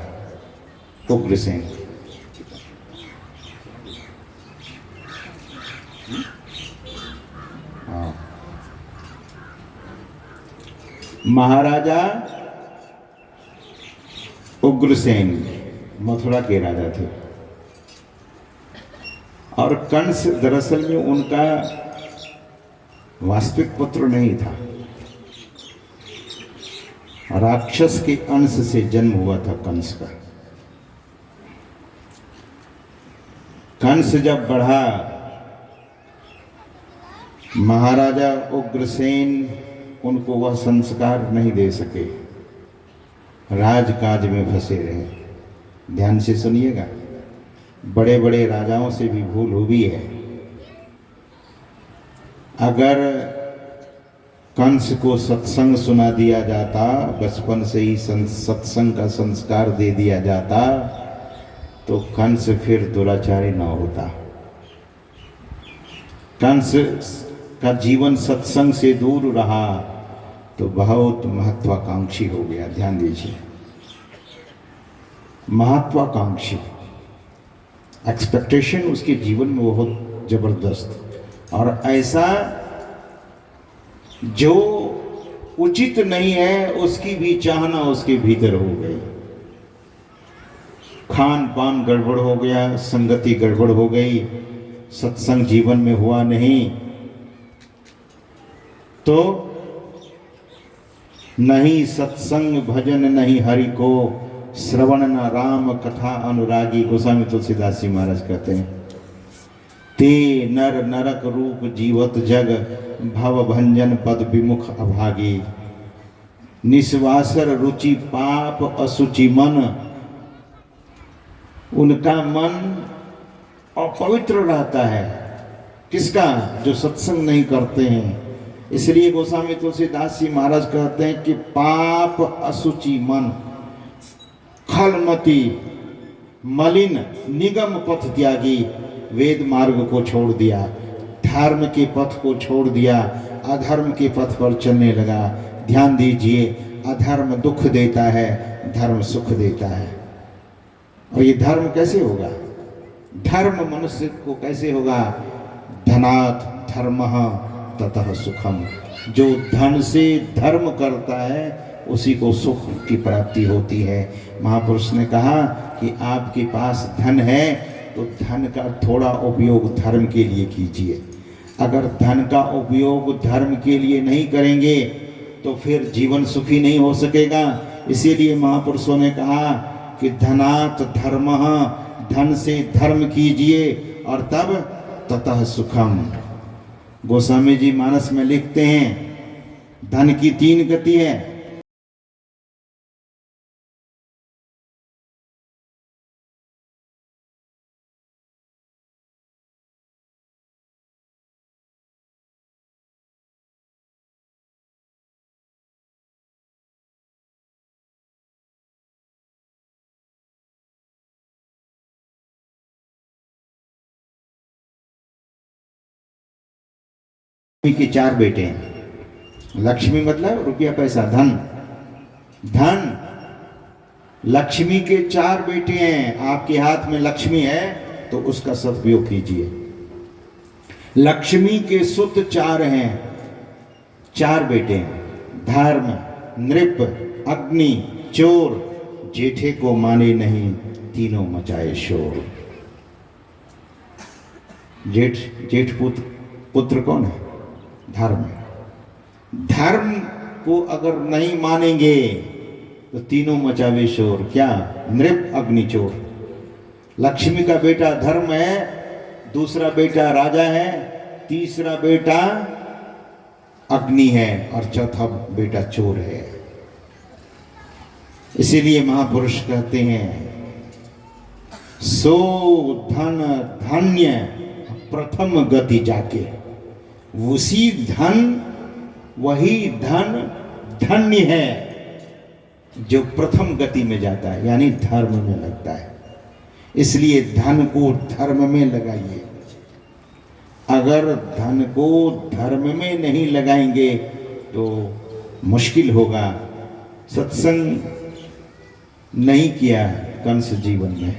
उग्रसेन। महाराजा उग्रसेन मथुरा के राजा थे और कंस दरअसल में उनका वास्तविक पुत्र नहीं था, राक्षस के अंश से जन्म हुआ था कंस का। कंस जब बढ़ा, महाराजा उग्रसेन उनको वह संस्कार नहीं दे सके, राजकाज में फंसे रहे। ध्यान से सुनिएगा, बड़े बड़े राजाओं से भी भूल हुई है। अगर कंस को सत्संग सुना दिया जाता, बचपन से ही सत्संग का संस्कार दे दिया जाता, तो कंस फिर दुराचारी न होता। कंस का जीवन सत्संग से दूर रहा तो बहुत महत्वाकांक्षी हो गया। ध्यान दीजिए, महत्वाकांक्षी, एक्सपेक्टेशन उसके जीवन में बहुत जबरदस्त, और ऐसा जो उचित नहीं है उसकी भी चाहना उसके भीतर हो गई। खान पान गड़बड़ हो गया, संगति गड़बड़ हो गई, सत्संग जीवन में हुआ नहीं, तो नहीं सत्संग भजन नहीं हरि को, श्रवण न राम कथा अनुरागी। गोस्वामी तुलसीदास जी महाराज कहते हैं, ते नर नरक रूप जीवत जग, भव भंजन पद विमुख अभागी। निस्वासर रुचि पाप असुचि मन, उनका मन अपवित्र रहता है। किसका? जो सत्संग नहीं करते हैं। इसलिए गोस्वामी तुलसीदास जी महाराज कहते हैं कि पाप असुचि मन, खलमती मलिन निगम पथ त्यागी। वेद मार्ग को छोड़ दिया, धर्म के पथ को छोड़ दिया, अधर्म के पथ पर चलने लगा। ध्यान दीजिए, अधर्म दुख देता है, धर्म सुख देता है। और ये धर्म कैसे होगा? धर्म मनुष्य को कैसे होगा? धनात् धर्मः ततः सुखम। जो धन से धर्म करता है उसी को सुख की प्राप्ति होती है। महापुरुष ने कहा कि आपके पास धन है तो धन का थोड़ा उपयोग धर्म के लिए कीजिए। अगर धन का उपयोग धर्म के लिए नहीं करेंगे तो फिर जीवन सुखी नहीं हो सकेगा। इसीलिए महापुरुषों ने कहा कि धनात् धर्मः, धन से धर्म कीजिए और तब ततः सुखम। गोस्वामी जी मानस में लिखते हैं धन की 3 गति है। के 4 बेटे हैं। लक्ष्मी मतलब रुपया पैसा, धन। धन लक्ष्मी के 4 बेटे हैं। आपके हाथ में लक्ष्मी है तो उसका सदुपयोग कीजिए। लक्ष्मी के सुत 4 हैं, 4 बेटे हैं। धर्म, नृप, अग्नि, चोर, जेठे को माने नहीं, तीनों मचाए शोर। जेठ पुत्र कौन है? धर्म। धर्म को अगर नहीं मानेंगे तो तीनों मचावे शोर। क्या? नृप, अग्नि, चोर। लक्ष्मी का बेटा धर्म है, दूसरा बेटा राजा है, तीसरा बेटा अग्नि है और चौथा बेटा चोर है। इसीलिए महापुरुष कहते हैं सो धन धन्य प्रथम गति जाके। उसी धन, वही धन धन्य है जो प्रथम गति में जाता है, यानी धर्म में लगता है। इसलिए धन को धर्म में लगाइए। अगर धन को धर्म में नहीं लगाएंगे तो मुश्किल होगा। सत्संग नहीं किया कंस जीवन में,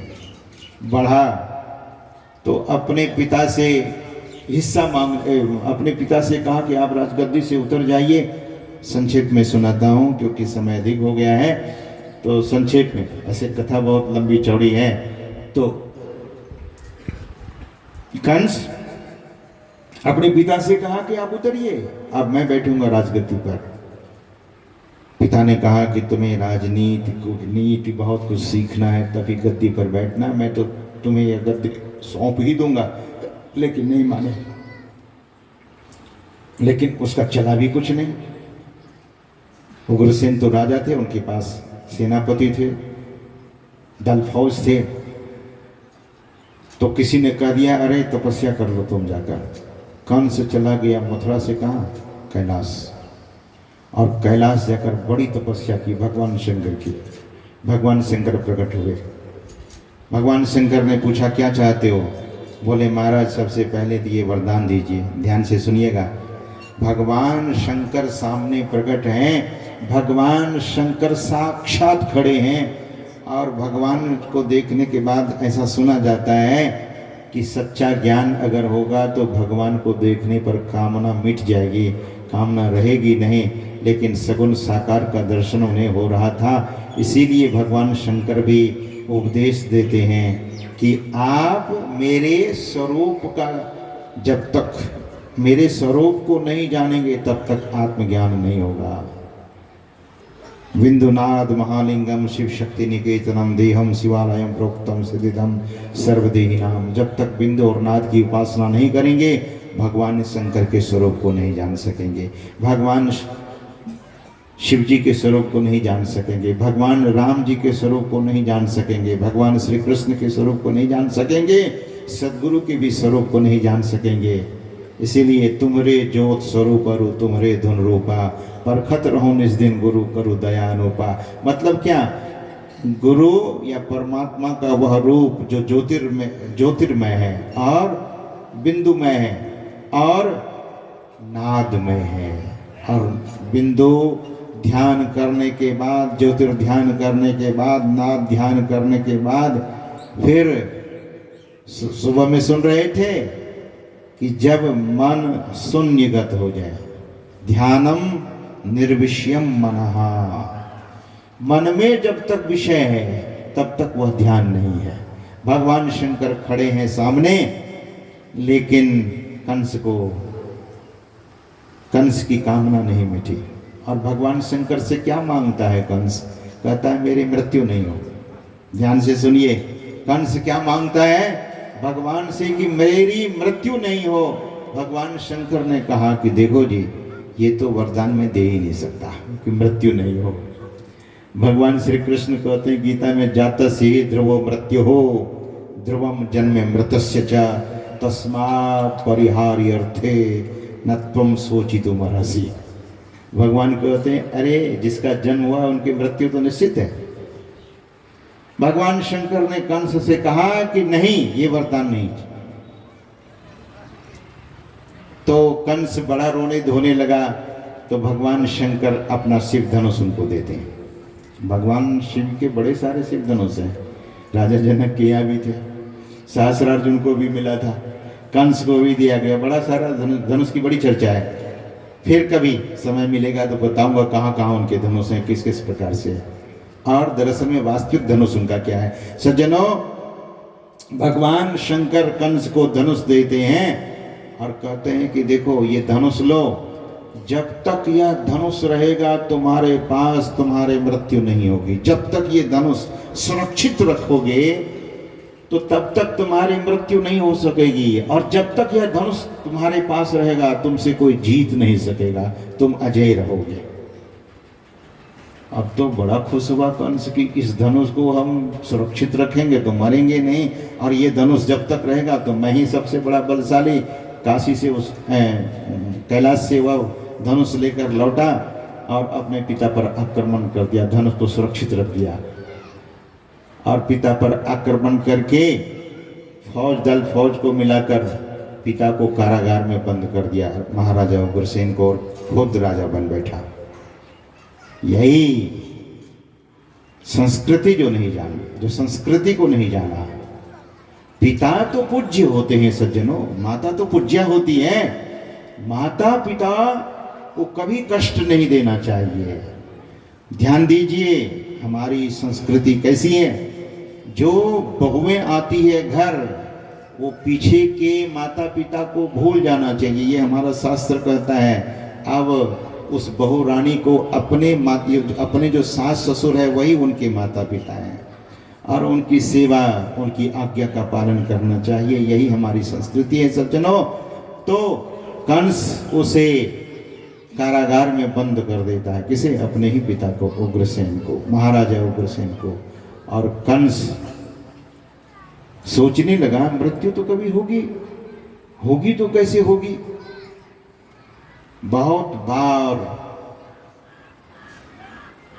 बढ़ा तो अपने पिता से हिस्सा अपने पिता से कहा कि आप राजगद्दी से उतर जाइए। संक्षेप में सुनाता हूँ क्योंकि समय अधिक हो गया है, तो संक्षेप में, ऐसे कथा बहुत लंबी चौड़ी है। तो कंस अपने पिता से कहा कि आप उतरिए, अब मैं बैठूंगा राजगद्दी पर। पिता ने कहा कि तुम्हें राजनीति, कूटनीति बहुत कुछ सीखना है, तभी गद्दी पर बैठना। मैं तो तुम्हें यह गद्दी सौंप ही दूंगा। लेकिन नहीं माने। लेकिन उसका चला भी कुछ नहीं। उग्रसेन तो राजा थे, उनके पास सेनापति थे, दल फौज थे। तो किसी ने कह दिया अरे तपस्या कर लो तुम जाकर। कंस चला गया मथुरा से कहाँ? कैलाश। और कैलाश जाकर बड़ी तपस्या की भगवान शंकर की। भगवान शंकर प्रकट हुए। भगवान शंकर ने पूछा क्या चाहते हो? बोले महाराज सबसे पहले तो ये वरदान दीजिए। ध्यान से सुनिएगा। भगवान शंकर सामने प्रकट हैं। भगवान शंकर साक्षात खड़े हैं और भगवान को देखने के बाद ऐसा सुना जाता है कि सच्चा ज्ञान अगर होगा तो भगवान को देखने पर कामना मिट जाएगी, कामना रहेगी नहीं। लेकिन सगुण साकार का दर्शन उन्हें हो रहा था। इसीलिए भगवान शंकर भी उपदेश देते हैं कि आप मेरे स्वरूप का, जब तक मेरे स्वरूप को नहीं जानेंगे तब तक आत्मज्ञान नहीं होगा। विंदुनाद महालिंगम शिव शक्ति निकेतनम देहम शिवालयम प्रोक्तम सिद्धिदम सर्वदेहिनाम। जब तक बिंदु और नाद की उपासना नहीं करेंगे भगवान शंकर के स्वरूप को नहीं जान सकेंगे, भगवान शिव जी के स्वरूप को नहीं जान सकेंगे, भगवान राम जी के स्वरूप को नहीं जान सकेंगे, भगवान श्री कृष्ण के स्वरूप को नहीं जान सकेंगे, सदगुरु के भी स्वरूप को नहीं जान सकेंगे। इसीलिए तुमरे ज्योत स्वरूप अरु तुम्हारे धुन रूपा, परखत रहो निज दिन गुरु करु दया अनुपा। मतलब क्या? गुरु या परमात्मा का वह रूप जो ज्योतिर्मय है और बिंदुमय है और नादमय है। और बिंदु ध्यान करने के बाद, ज्योतिर्ध्यान करने के बाद, नाद ध्यान करने के बाद, फिर सुबह में सुन रहे थे कि जब मन शून्यगत हो जाए, ध्यानम निर्विषयम मनहा, मन में जब तक विषय है तब तक वह ध्यान नहीं है। भगवान शंकर खड़े हैं सामने, लेकिन कंस की कामना नहीं मिटी। और भगवान शंकर से क्या मांगता है कंस? कहता है मेरी मृत्यु नहीं हो। ध्यान से सुनिए, कंस क्या मांगता है? भगवान से कि मेरी मृत्यु नहीं हो। भगवान शंकर ने कहा कि देखो जी, ये तो वरदान में दे ही नहीं सकता कि मृत्यु नहीं हो। भगवान श्री कृष्ण कहते हैं गीता में, जातस्य ध्रुवो मृत्यु हो ध्रुवम जन्मे मृतस्य च तस्मात् परिहार्यर्थे न त्वं शोचितुमर्हसि। भगवान कहते हैं अरे जिसका जन्म हुआ उनकी मृत्यु तो निश्चित है। भगवान शंकर ने कंस से कहा कि नहीं, ये वरदान नहीं। तो कंस बड़ा रोने धोने लगा। तो भगवान शंकर अपना शिव धनुष उनको देते हैं। भगवान शिव के बड़े सारे शिव धनुष हैं। राजा जनक के यहाँ भी थे, सहस्रार्जुन को भी मिला था, कंस को भी दिया गया। बड़ा सारा धनुष की बड़ी चर्चा है। फिर कभी समय मिलेगा तो बताऊंगा कहाँ कहाँ उनके धनुष हैं, किस किस प्रकार से, और दरअसल में वास्तविक धनुष उनका क्या है। सज्जनों, भगवान शंकर कंस को धनुष देते हैं और कहते हैं कि देखो ये धनुष लो, जब तक यह धनुष रहेगा तुम्हारे पास तुम्हारे मृत्यु नहीं होगी। जब तक ये धनुष सुरक्षित रखोगे तो तब तक तुम्हारी मृत्यु नहीं हो सकेगी, और जब तक यह धनुष तुम्हारे पास रहेगा तुमसे कोई जीत नहीं सकेगा, तुम अजय रहोगे। अब तो बड़ा खुश हुआ कंस कि इस धनुष को हम सुरक्षित रखेंगे तो मरेंगे नहीं, और ये धनुष जब तक रहेगा तो मैं ही सबसे बड़ा बलशाली। काशी से उस कैलाश से वह धनुष लेकर लौटा और अपने पिता पर आक्रमण कर दिया, धनुष को सुरक्षित रख दिया। और पिता पर आक्रमण करके फौज को मिलाकर पिता को कारागार में बंद कर दिया, महाराजा उग्रसेन को, और खुद राजा बन बैठा। यही संस्कृति जो संस्कृति को नहीं जाना। पिता तो पूज्य होते हैं सज्जनों, माता तो पूज्या होती है। माता पिता को कभी कष्ट नहीं देना चाहिए। ध्यान दीजिए हमारी संस्कृति कैसी है। जो बहुएं आती है घर, वो पीछे के माता पिता को भूल जाना चाहिए, ये हमारा शास्त्र कहता है। अब उस बहू रानी को अपने जो सास ससुर है वही उनके माता पिता हैं, और उनकी सेवा, उनकी आज्ञा का पालन करना चाहिए। यही हमारी संस्कृति है सज्जनों। तो कंस उसे कारागार में बंद कर देता है। किसे? अपने ही पिता को, उग्रसेन को, महाराजा उग्रसेन को। और कंस सोचने लगा मृत्यु तो कभी होगी तो कैसे होगी। बहुत बार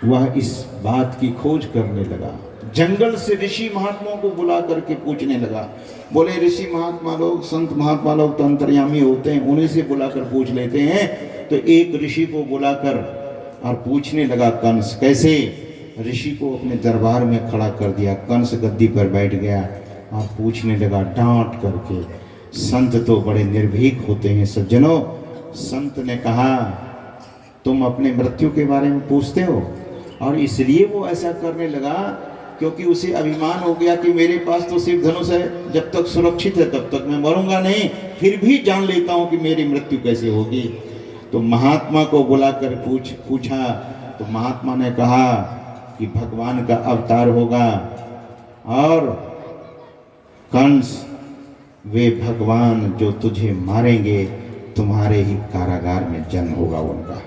वह इस बात की खोज करने लगा। जंगल से ऋषि महात्माओं को बुला करके पूछने लगा। बोले ऋषि महात्मा लोग, संत महात्मा लोग तो अंतर्यामी होते हैं, उन्हीं से बुलाकर पूछ लेते हैं। तो एक ऋषि को बुलाकर और पूछने लगा कंस। कैसे? ऋषि को अपने दरबार में खड़ा कर दिया। कंस गद्दी पर बैठ गया और पूछने लगा डांट करके। संत तो बड़े निर्भीक होते हैं सज्जनों। संत ने कहा तुम अपने मृत्यु के बारे में पूछते हो, और इसलिए वो ऐसा करने लगा क्योंकि उसे अभिमान हो गया कि मेरे पास तो सिर्फ धनुष है, जब तक सुरक्षित है तब तक मैं मरूंगा नहीं, फिर भी जान लेता हूं कि मेरी मृत्यु कैसे होगी। तो महात्मा को बुलाकर पूछा तो महात्मा ने कहा कि भगवान का अवतार होगा, और कंस वे भगवान जो तुझे मारेंगे तुम्हारे ही कारागार में जन्म होगा उनका।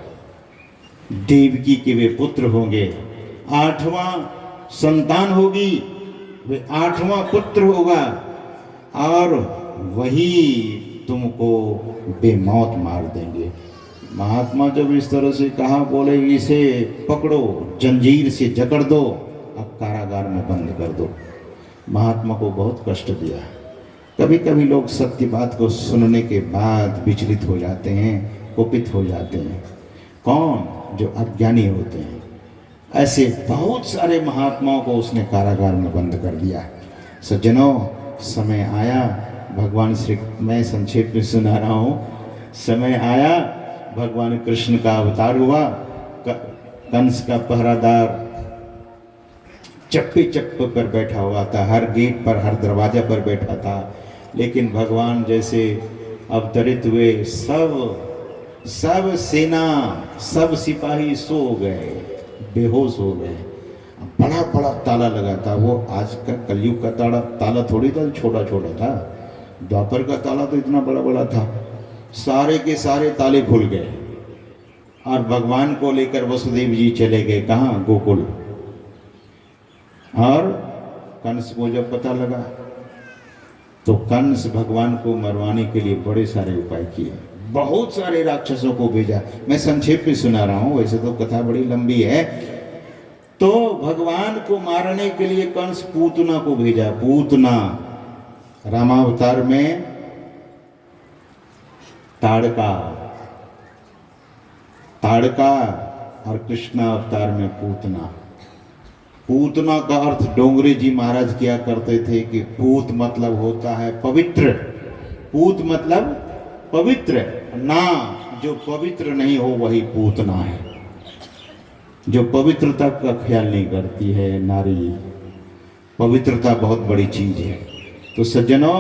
देवकी के वे पुत्र होंगे, 8वां संतान होगी, वे 8वां पुत्र होगा, और वही तुमको बेमौत मार देंगे। महात्मा जब इस तरह से कहा, बोले इसे पकड़ो, जंजीर से जकड़ दो, अब कारागार में बंद कर दो। महात्मा को बहुत कष्ट दिया। कभी कभी लोग सत्य बात को सुनने के बाद विचलित हो जाते हैं, कुपित हो जाते हैं। कौन? जो अज्ञानी होते हैं। ऐसे बहुत सारे महात्माओं को उसने कारागार में बंद कर दिया। सज्जनों, समय आया, भगवान श्री, मैं संक्षेप में सुना रहा हूँ, समय आया भगवान कृष्ण का अवतार हुआ। कंस का पहरादार चप्पे चप्पे पर बैठा हुआ था, हर गेट पर, हर दरवाजा पर बैठा था। लेकिन भगवान जैसे अवतरित हुए, सब सेना, सब सिपाही सो गए, बेहोश हो गए। बड़ा बड़ा बड़ा ताला लगा था। वो आज का कलयुग का ताला थोड़ी था, छोटा छोटा था। द्वापर का ताला तो इतना बड़ा बड़ा था। सारे के सारे ताले खुल गए और भगवान को लेकर वसुदेव जी चले गए कहाँ? गोकुल। और कंस को जब पता लगा तो कंस भगवान को मरवाने के लिए बड़े सारे उपाय किए, बहुत सारे राक्षसों को भेजा। मैं संक्षेप में सुना रहा हूं, वैसे तो कथा बड़ी लंबी है। तो भगवान को मारने के लिए कंस पूतना को भेजा। पूतना रामावतार में ताड़का, ताड़का और कृष्णा अवतार में पूतना। पूतना का अर्थ डोंगरे जी महाराज किया करते थे कि पूत मतलब होता है पवित्र। पूत मतलब पवित्र ना, जो पवित्र नहीं हो वही पूतना है, जो पवित्रता का ख्याल नहीं करती है नारी। पवित्रता बहुत बड़ी चीज है। तो सज्जनों,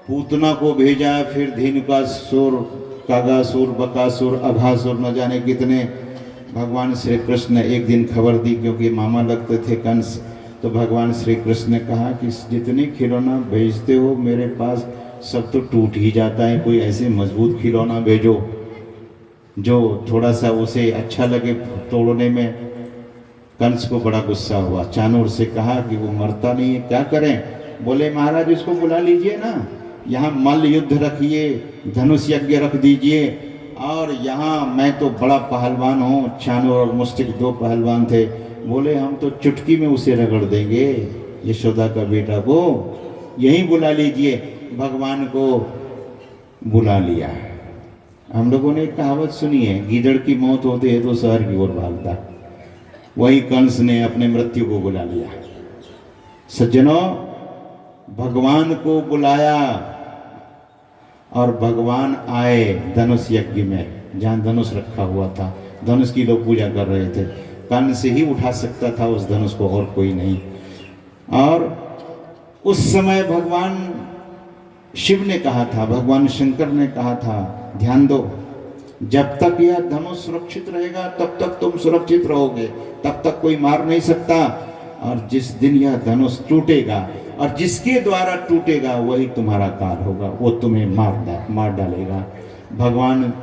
पूतना को भेजा, फिर धेनुकासुर, कागासुर, बकासुर, अघासुर, न जाने कितने। भगवान श्री कृष्ण ने एक दिन खबर दी, क्योंकि मामा लगते थे कंस। तो भगवान श्री कृष्ण ने कहा कि जितने खिलौना भेजते हो मेरे पास सब तो टूट ही जाता है, कोई ऐसे मजबूत खिलौना भेजो जो थोड़ा सा उसे अच्छा लगे तोड़ने में। कंस को बड़ा गुस्सा हुआ, चाणूर से कहा कि वो मरता नहीं है, क्या करें? बोले महाराज इसको बुला लीजिए ना, यहाँ मल्ल युद्ध रखिए, धनुष यज्ञ रख दीजिए, और यहाँ मैं तो बड़ा पहलवान हूँ। चाणूर और मुस्टिक दो पहलवान थे। बोले हम तो चुटकी में उसे रगड़ देंगे, यशोदा का बेटा को यहीं बुला लीजिए। भगवान को बुला लिया। हम लोगों ने एक कहावत सुनी है, गीदड़ की मौत होती है तो शहर की ओर भागता। वही कंस ने अपने मृत्यु को बुला लिया। सज्जनों, भगवान को बुलाया और भगवान आए धनुष यज्ञ में, जहाँ धनुष रखा हुआ था। धनुष की लोग पूजा कर रहे थे। कंस ही उठा सकता था उस धनुष को, और कोई नहीं। और उस समय भगवान शिव ने कहा था, भगवान शंकर ने कहा था, ध्यान दो, जब तक यह धनुष सुरक्षित रहेगा तब तक तुम सुरक्षित रहोगे, तब तक कोई मार नहीं सकता। और जिस दिन यह धनुष टूटेगा और जिसके द्वारा टूटेगा वही तुम्हारा काल होगा, वो तुम्हें मार डालेगा। भगवान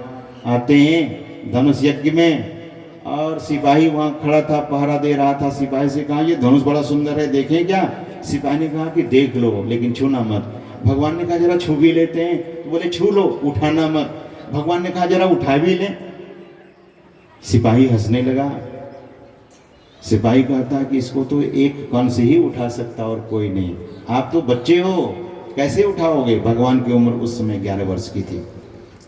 आते हैं धनुष यज्ञ में, और सिपाही वहाँ खड़ा था, पहरा दे रहा था। सिपाही से कहा ये धनुष बड़ा सुंदर है, देखें क्या? सिपाही ने कहा कि देख लो, लेकिन छूना मत। भगवान ने कहा जरा छू भी लेते हैं, तो बोले छू लो, उठाना मत। भगवान ने कहा जरा उठा भी ले। सिपाही हंसने लगा। सिपाही कहता कि इसको तो एक कंस ही उठा सकता और कोई नहीं, आप तो बच्चे हो, कैसे उठाओगे? भगवान की उम्र उस समय 11 वर्ष की थी।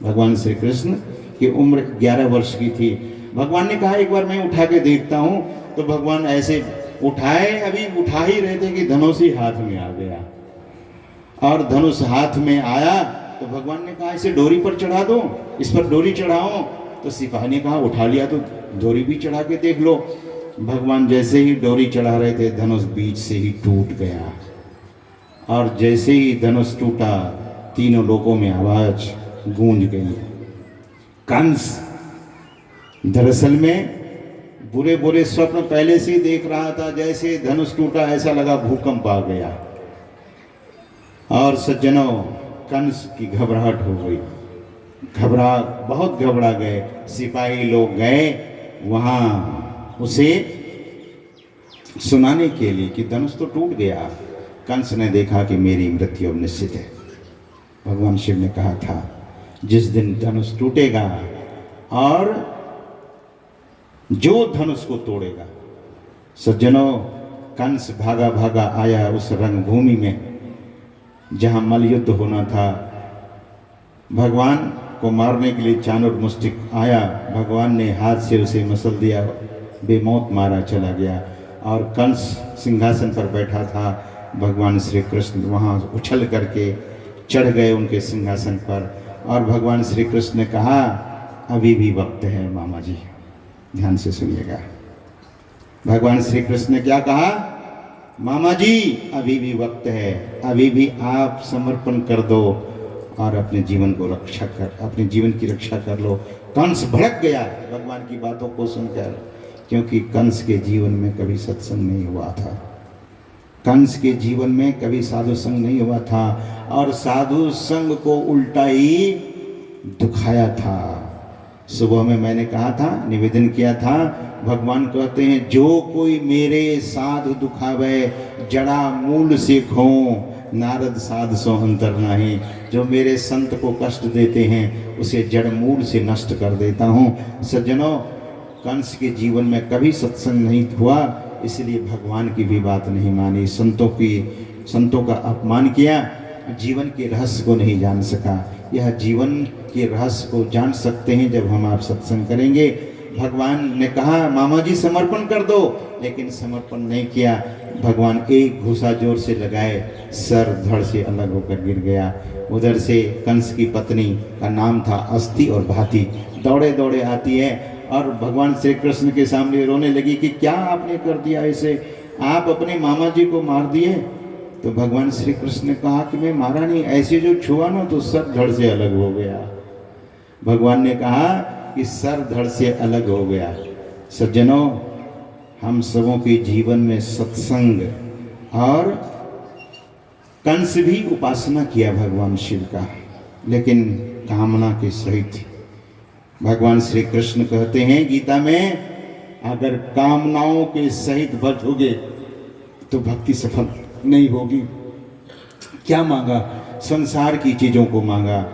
भगवान श्री कृष्ण की उम्र 11 वर्ष की थी। भगवान ने कहा एक बार मैं उठा के देखता हूँ। तो भगवान ऐसे उठाए, अभी उठा ही रहे थे कि धनुष ही हाथ में आ गया। और धनुष हाथ में आया तो भगवान ने कहा इसे डोरी पर चढ़ा दो, इस पर डोरी चढ़ाओ। तो सिपाही ने कहा उठा लिया तो डोरी भी चढ़ा के देख लो। भगवान जैसे ही डोरी चढ़ा रहे थे, धनुष बीच से ही टूट गया। और जैसे ही धनुष टूटा, तीनों लोगों में आवाज गूंज गई, कंस दरअसल में बुरे बुरे स्वप्न पहले से ही देख रहा था। जैसे धनुष टूटा ऐसा लगा भूकंप आ गया। और सज्जनों, कंस की घबराहट हो गई, बहुत घबरा गए। सिपाही लोग गए वहाँ उसे सुनाने के लिए कि धनुष तो टूट गया। कंस ने देखा कि मेरी मृत्यु अब निश्चित है। भगवान शिव ने कहा था जिस दिन धनुष टूटेगा और जो धनुष को तोड़ेगा। सज्जनों, कंस भागा भागा आया उस रंगभूमि में जहाँ मल्लयुद्ध होना था। भगवान को मारने के लिए चाणूर मुष्टिक आया। भगवान ने हाथ से उसे मसल दिया, बेमौत मारा चला गया। और कंस सिंहासन पर बैठा था। भगवान श्री कृष्ण वहाँ उछल करके चढ़ गए उनके सिंहासन पर। और भगवान श्री कृष्ण ने कहा अभी भी वक्त है मामा जी, ध्यान से सुनिएगा। भगवान श्री कृष्ण ने क्या कहा? मामा जी अभी भी वक्त है, अभी भी आप समर्पण कर दो और अपने जीवन को अपने जीवन की रक्षा कर लो। कंस भड़क गया भगवान की बातों को सुनकर क्योंकि कंस के जीवन में कभी सत्संग नहीं हुआ था, कंस के जीवन में कभी साधु संग नहीं हुआ था, और साधु संग को उल्टा ही दुखाया था। सुबह में मैंने कहा था, निवेदन किया था, भगवान कहते हैं जो कोई मेरे साधु दुखावे जड़ा मूल से खो, नारद साध सो अंतर नहीं। जो मेरे संत को कष्ट देते हैं उसे जड़ मूल से नष्ट कर देता हूँ। सज्जनों, कंस के जीवन में कभी सत्संग नहीं हुआ, इसलिए भगवान की भी बात नहीं मानी, संतों का अपमान किया, जीवन के रहस्य को नहीं जान सका। यह जीवन के रहस्य को जान सकते हैं जब हम आप सत्संग करेंगे। भगवान ने कहा मामा जी समर्पण कर दो, लेकिन समर्पण नहीं किया। भगवान एक घूसा जोर से लगाए, सर धड़ से अलग होकर गिर गया। उधर से कंस की पत्नी का नाम था अस्थि और भांति, दौड़े दौड़े आती है और भगवान श्री कृष्ण के सामने रोने लगी कि क्या आपने कर दिया इसे, आप अपने मामा जी को मार दिए। तो भगवान श्री कृष्ण ने कहा कि मैं मारा नहीं, ऐसे जो छुआ ना तो सर धड़ से अलग हो गया। भगवान ने कहा कि सर धड़ से अलग हो गया। सज्जनों, हम सबों के जीवन में सत्संग, और कंस भी उपासना किया भगवान शिव का, लेकिन कामना के सहित। भगवान श्री कृष्ण कहते हैं गीता में, अगर कामनाओं के सहित भजोगे तो भक्ति सफल नहीं होगी। क्या मांगा? संसार की चीजों को मांगा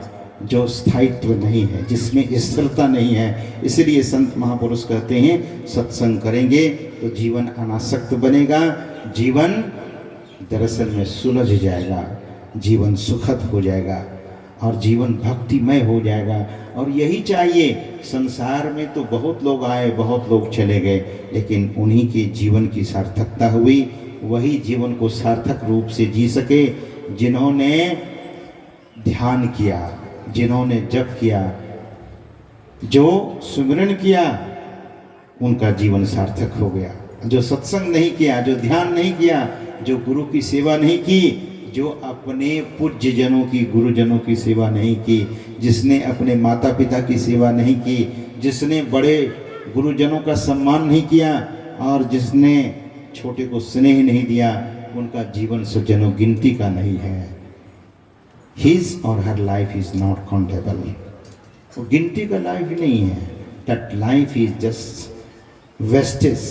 जो स्थायित्व नहीं है, जिसमें स्थिरता नहीं है। इसलिए संत महापुरुष कहते हैं सत्संग करेंगे तो जीवन अनासक्त बनेगा, जीवन दरअसल में सुलझ जाएगा, जीवन सुखद हो जाएगा और जीवन भक्तिमय हो जाएगा। और यही चाहिए। संसार में तो बहुत लोग आए, बहुत लोग चले गए, लेकिन उन्हीं के जीवन की सार्थकता हुई। वही जीवन को सार्थक रूप से जी सके जिन्होंने ध्यान किया, जिन्होंने जप किया, जो सुमिरन किया, उनका जीवन सार्थक हो गया। जो सत्संग नहीं किया, जो ध्यान नहीं किया, जो गुरु की सेवा नहीं की, जो अपने पूज्य जनों की, गुरुजनों की सेवा नहीं की, जिसने अपने माता पिता की सेवा नहीं की, जिसने बड़े गुरुजनों का सम्मान नहीं किया और जिसने छोटे को स्नेह नहीं दिया, उनका जीवन सज्जनों गिनती का नहीं है। His or her life is not countable. वो गिनती का लाइफ नहीं है। That life is just wastage.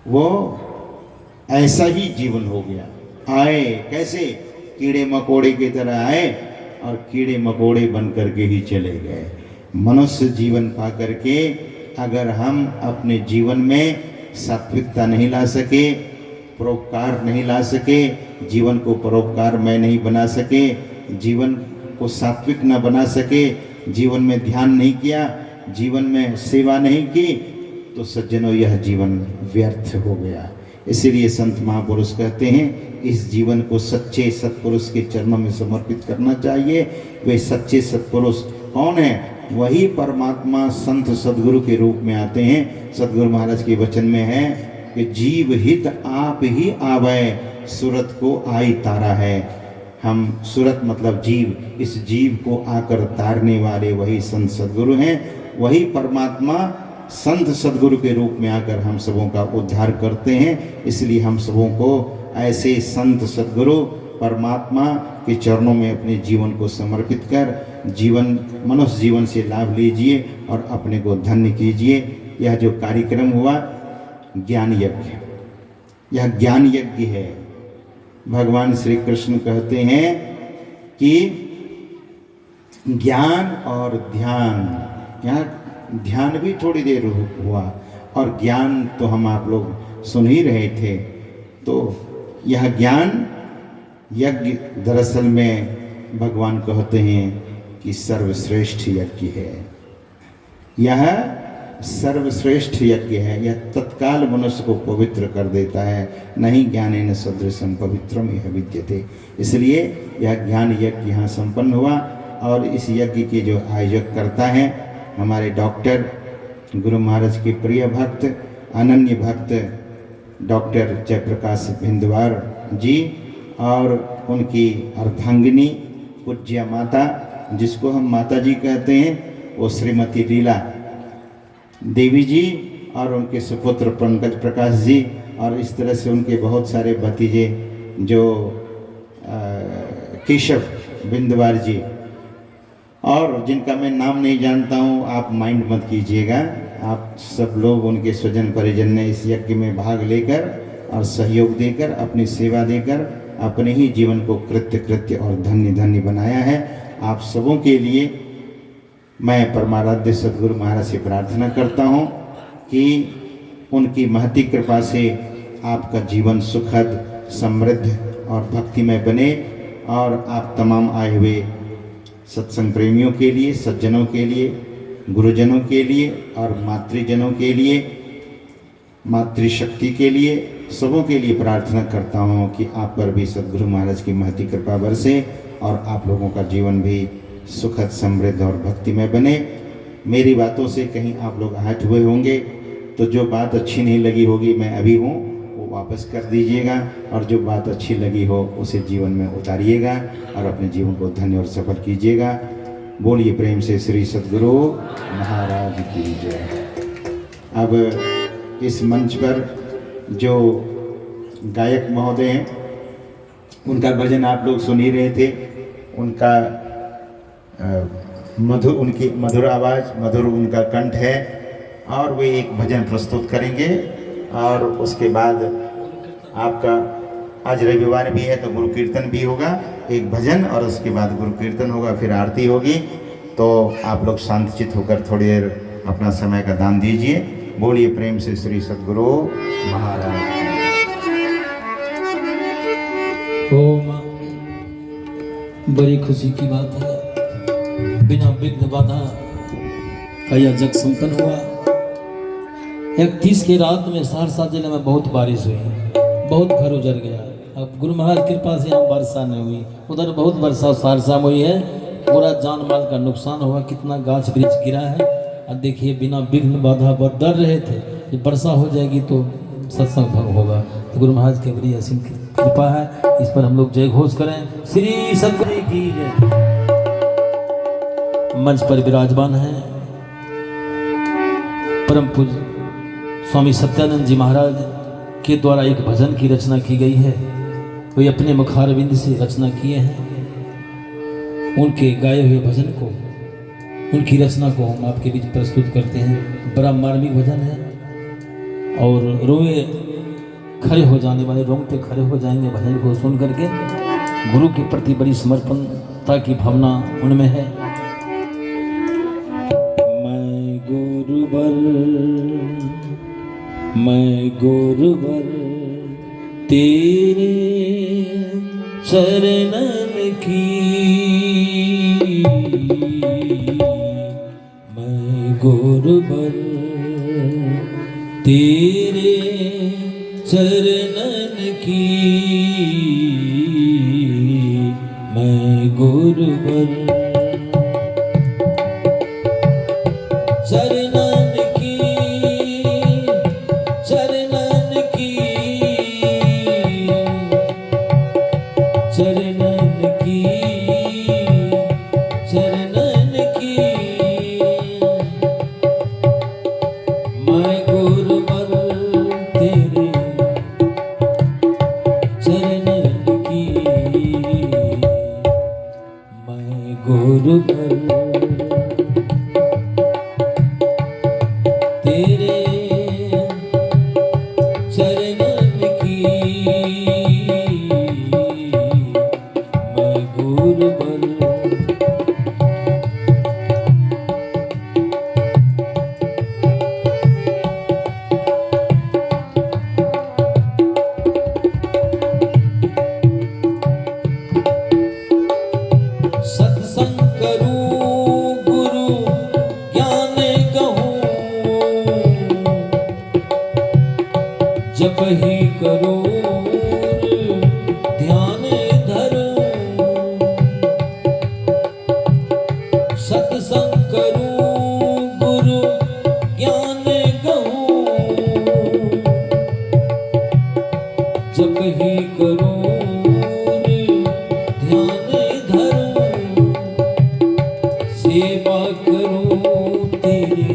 वो ऐसा ही जीवन हो गया। आए कैसे? कीड़े मकोड़े की तरह आए और कीड़े मकोड़े बन करके ही चले गए। मनुष्य जीवन पा करके अगर हम अपने जीवन में सात्विकता नहीं ला सके, परोपकार नहीं ला सके, जीवन को परोपकारमय नहीं बना सके, जीवन को सात्विक न बना सके, जीवन में ध्यान नहीं किया, जीवन में सेवा नहीं की, तो सज्जनों यह जीवन व्यर्थ हो गया। इसीलिए संत महापुरुष कहते हैं इस जीवन को सच्चे सत्पुरुष के चरणों में समर्पित करना चाहिए। वे सच्चे सत्पुरुष कौन है? वही परमात्मा संत सदगुरु के रूप में आते हैं। सदगुरु महाराज के वचन में है कि जीव हित आप ही आवे, सूरत को आई तारा है। हम सूरत मतलब जीव, इस जीव को आकर तारने वाले वही संत सदगुरु हैं। वही परमात्मा संत सदगुरु के रूप में आकर हम सबों का उद्धार करते हैं। इसलिए हम सबों को ऐसे संत सदगुरु परमात्मा के चरणों में अपने जीवन को समर्पित कर मनुष्य जीवन से लाभ लीजिए और अपने को धन्य कीजिए। यह जो कार्यक्रम हुआ ज्ञान यज्ञ, यह ज्ञान यज्ञ है। भगवान श्री कृष्ण कहते हैं कि ज्ञान और ध्यान, यहाँ ध्यान भी थोड़ी देर हुआ और ज्ञान तो हम आप लोग सुन ही रहे थे। तो यह ज्ञान यज्ञ दरअसल में भगवान कहते हैं कि सर्वश्रेष्ठ यज्ञ है। यह सर्वश्रेष्ठ यज्ञ है। यह तत्काल मनुष्य को पवित्र कर देता है। नहीं ज्ञानेन सदृशं पवित्रम यह विद्यते। इसलिए यह ज्ञान यज्ञ यहाँ संपन्न हुआ और इस यज्ञ के जो आयोजक करता है हमारे डॉक्टर गुरु महाराज के प्रिय भक्त, अनन्य भक्त डॉक्टर जयप्रकाश भिंदवार जी और उनकी अर्धांगिनी पूज्य माता, जिसको हम माता जी कहते हैं, वो श्रीमती लीला देवी जी और उनके सुपुत्र पंकज प्रकाश जी, और इस तरह से उनके बहुत सारे भतीजे जो केशव बिंदवार जी, और जिनका मैं नाम नहीं जानता हूँ, आप माइंड मत कीजिएगा। आप सब लोग उनके स्वजन परिजन ने इस यज्ञ में भाग लेकर और सहयोग देकर, अपनी सेवा देकर अपने ही जीवन को कृत्य कृत्य और धन्य धन्य बनाया है। आप सबों के लिए मैं परमाराध्य सद्गुरु महाराज से प्रार्थना करता हूँ कि उनकी महती कृपा से आपका जीवन सुखद, समृद्ध और भक्तिमय बने, और आप तमाम आए हुए सत्संग प्रेमियों के लिए, सज्जनों के लिए, गुरुजनों के लिए और मातृजनों के लिए, मातृशक्ति के लिए, सबों के लिए प्रार्थना करता हूँ कि आप पर भी सद्गुरु महाराज की महती कृपा बरसे और आप लोगों का जीवन भी सुखद, समृद्ध और भक्तिमय बने। मेरी बातों से कहीं आप लोग आहत हुए होंगे तो जो बात अच्छी नहीं लगी होगी, मैं अभी हूँ, वो वापस कर दीजिएगा, और जो बात अच्छी लगी हो उसे जीवन में उतारिएगा और अपने जीवन को धन्य और सफल कीजिएगा। बोलिए प्रेम से श्री सद्गुरु महाराज की जय। अब इस मंच पर जो गायक महोदय हैं, उनका भजन आप लोग सुन ही रहे थे। उनका उनकी मधुर आवाज़, मधुर उनका कंठ है, और वे एक भजन प्रस्तुत करेंगे। और उसके बाद आपका आज रविवार भी है तो गुरु कीर्तन भी होगा, एक भजन, और उसके बाद गुरु कीर्तन होगा, फिर आरती होगी। तो आप लोग शांतचित्त होकर थोड़ी देर अपना समय का दान दीजिए। बोलिए प्रेम से श्री सद्गुरु महाराज।
ओम। बड़ी खुशी की बात है, बिना विघ्न बाधा का यह जग संपन्न हुआ। 31 की रात में सहरसा जिले में बहुत बारिश हुई, बहुत घर उजड़ गया। अब गुरु महाराज कृपा से यहाँ वर्षा नहीं हुई, उधर बहुत वर्षा सहरसा में हुई है, पूरा जान माल का नुकसान हुआ, कितना गाछ वृक्ष गिरा है। और देखिए बिना विघ्न बाधा, बहुत डर रहे थे कि वर्षा हो जाएगी तो सत्संग भंग होगा। तो गुरु महाराज की बड़ी असीम कृपा है, इस पर हम लोग जय घोष करें, श्री सद्गुरु की जय। मंच पर विराजमान है परम पूज्य स्वामी सत्यानंद जी महाराज के द्वारा एक भजन की रचना की गई है। वे अपने मुखारविंद से रचना किए हैं। उनके गाए हुए भजन को, उनकी रचना को हम आपके बीच प्रस्तुत करते हैं। बड़ा मार्मिक भजन है और रोए खड़े हो जाने वाले, रोंगटे खड़े हो जाएंगे भजन को सुन करके। गुरु के प्रति बड़ी समर्पणता की भावना उनमें है। मैं गुरुवर तेरे चरणन की, मैं गुरुवर तेरे चरणन की, मैं गुरुवर चरणन की, चरणन की, चरणन की, चरणन की, मैं गुरुवर तेरे चरणन की, मैं गुरुवर तेरे चरणन की, मैं गुरुवर सत्संग करूं, गुरु ज्ञान कहूं, जप ही करूं, ध्यान धरूं, सत्संग करूं, गुरु ज्ञान कहूं, जप ही करूं, ध्यान धरूं, सेवा करूं तेरे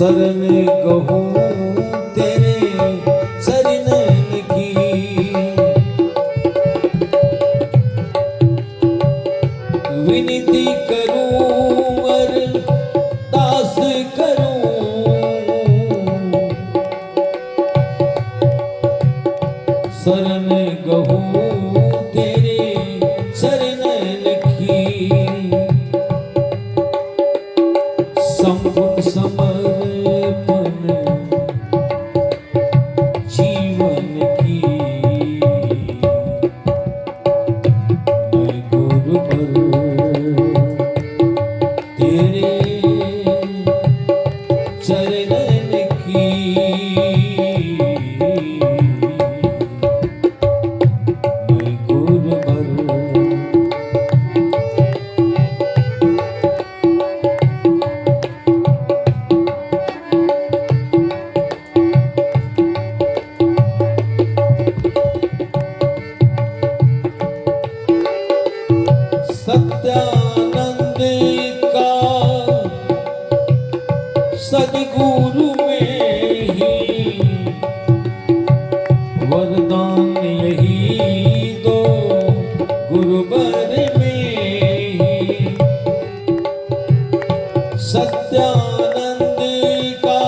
शरण कहूँ तेरे चरणन की, विनती करूं अरदास करूं, शरण कहूं तेरे चरणन की, संपूर्ण समर्पण जीवन की, मैं गुरु पर तेरे चरणन की, मैं गुरु पर सत्यानंद का सदगुरु में ही वरदान यही दो गुरुवर में ही, सत्यानंद का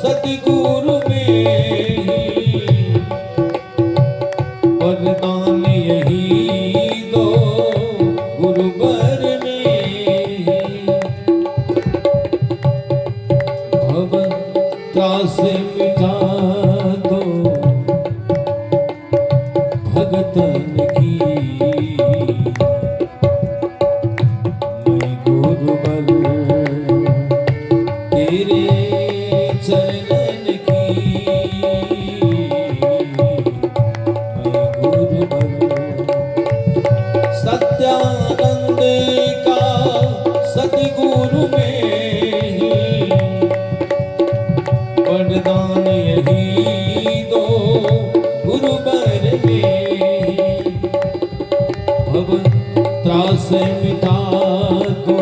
सदगुरु में ही वरदान यही दो गुरुवर में, भव त्रास मिटा दो भगतन की, मैं गुरुवर तेरे चरणन की, मैं गुरुवर सत्यानंद का सतगुरु में ही वरदान यही दो गुरुवर में, भव त्रास मिटा दो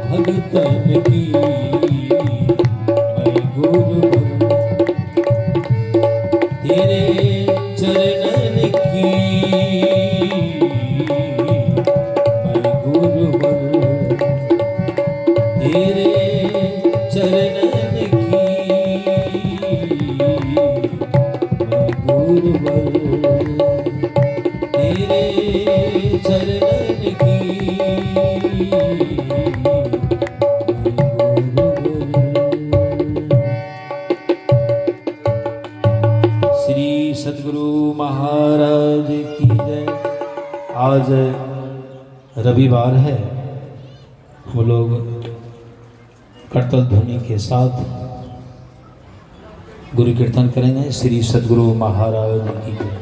भगतन की, मैं गुरुवर तेरे चरणन की, तेरे चरणन की, मैं गुरुवर तेरे चरणन की, मैं गुरुवर। श्री सद्गुरु महाराज की जय। आज रविवार है, हम लोग करतल ध्वनि के साथ गुरु कीर्तन करेंगे। श्री सद्गुरु महाराज की जय।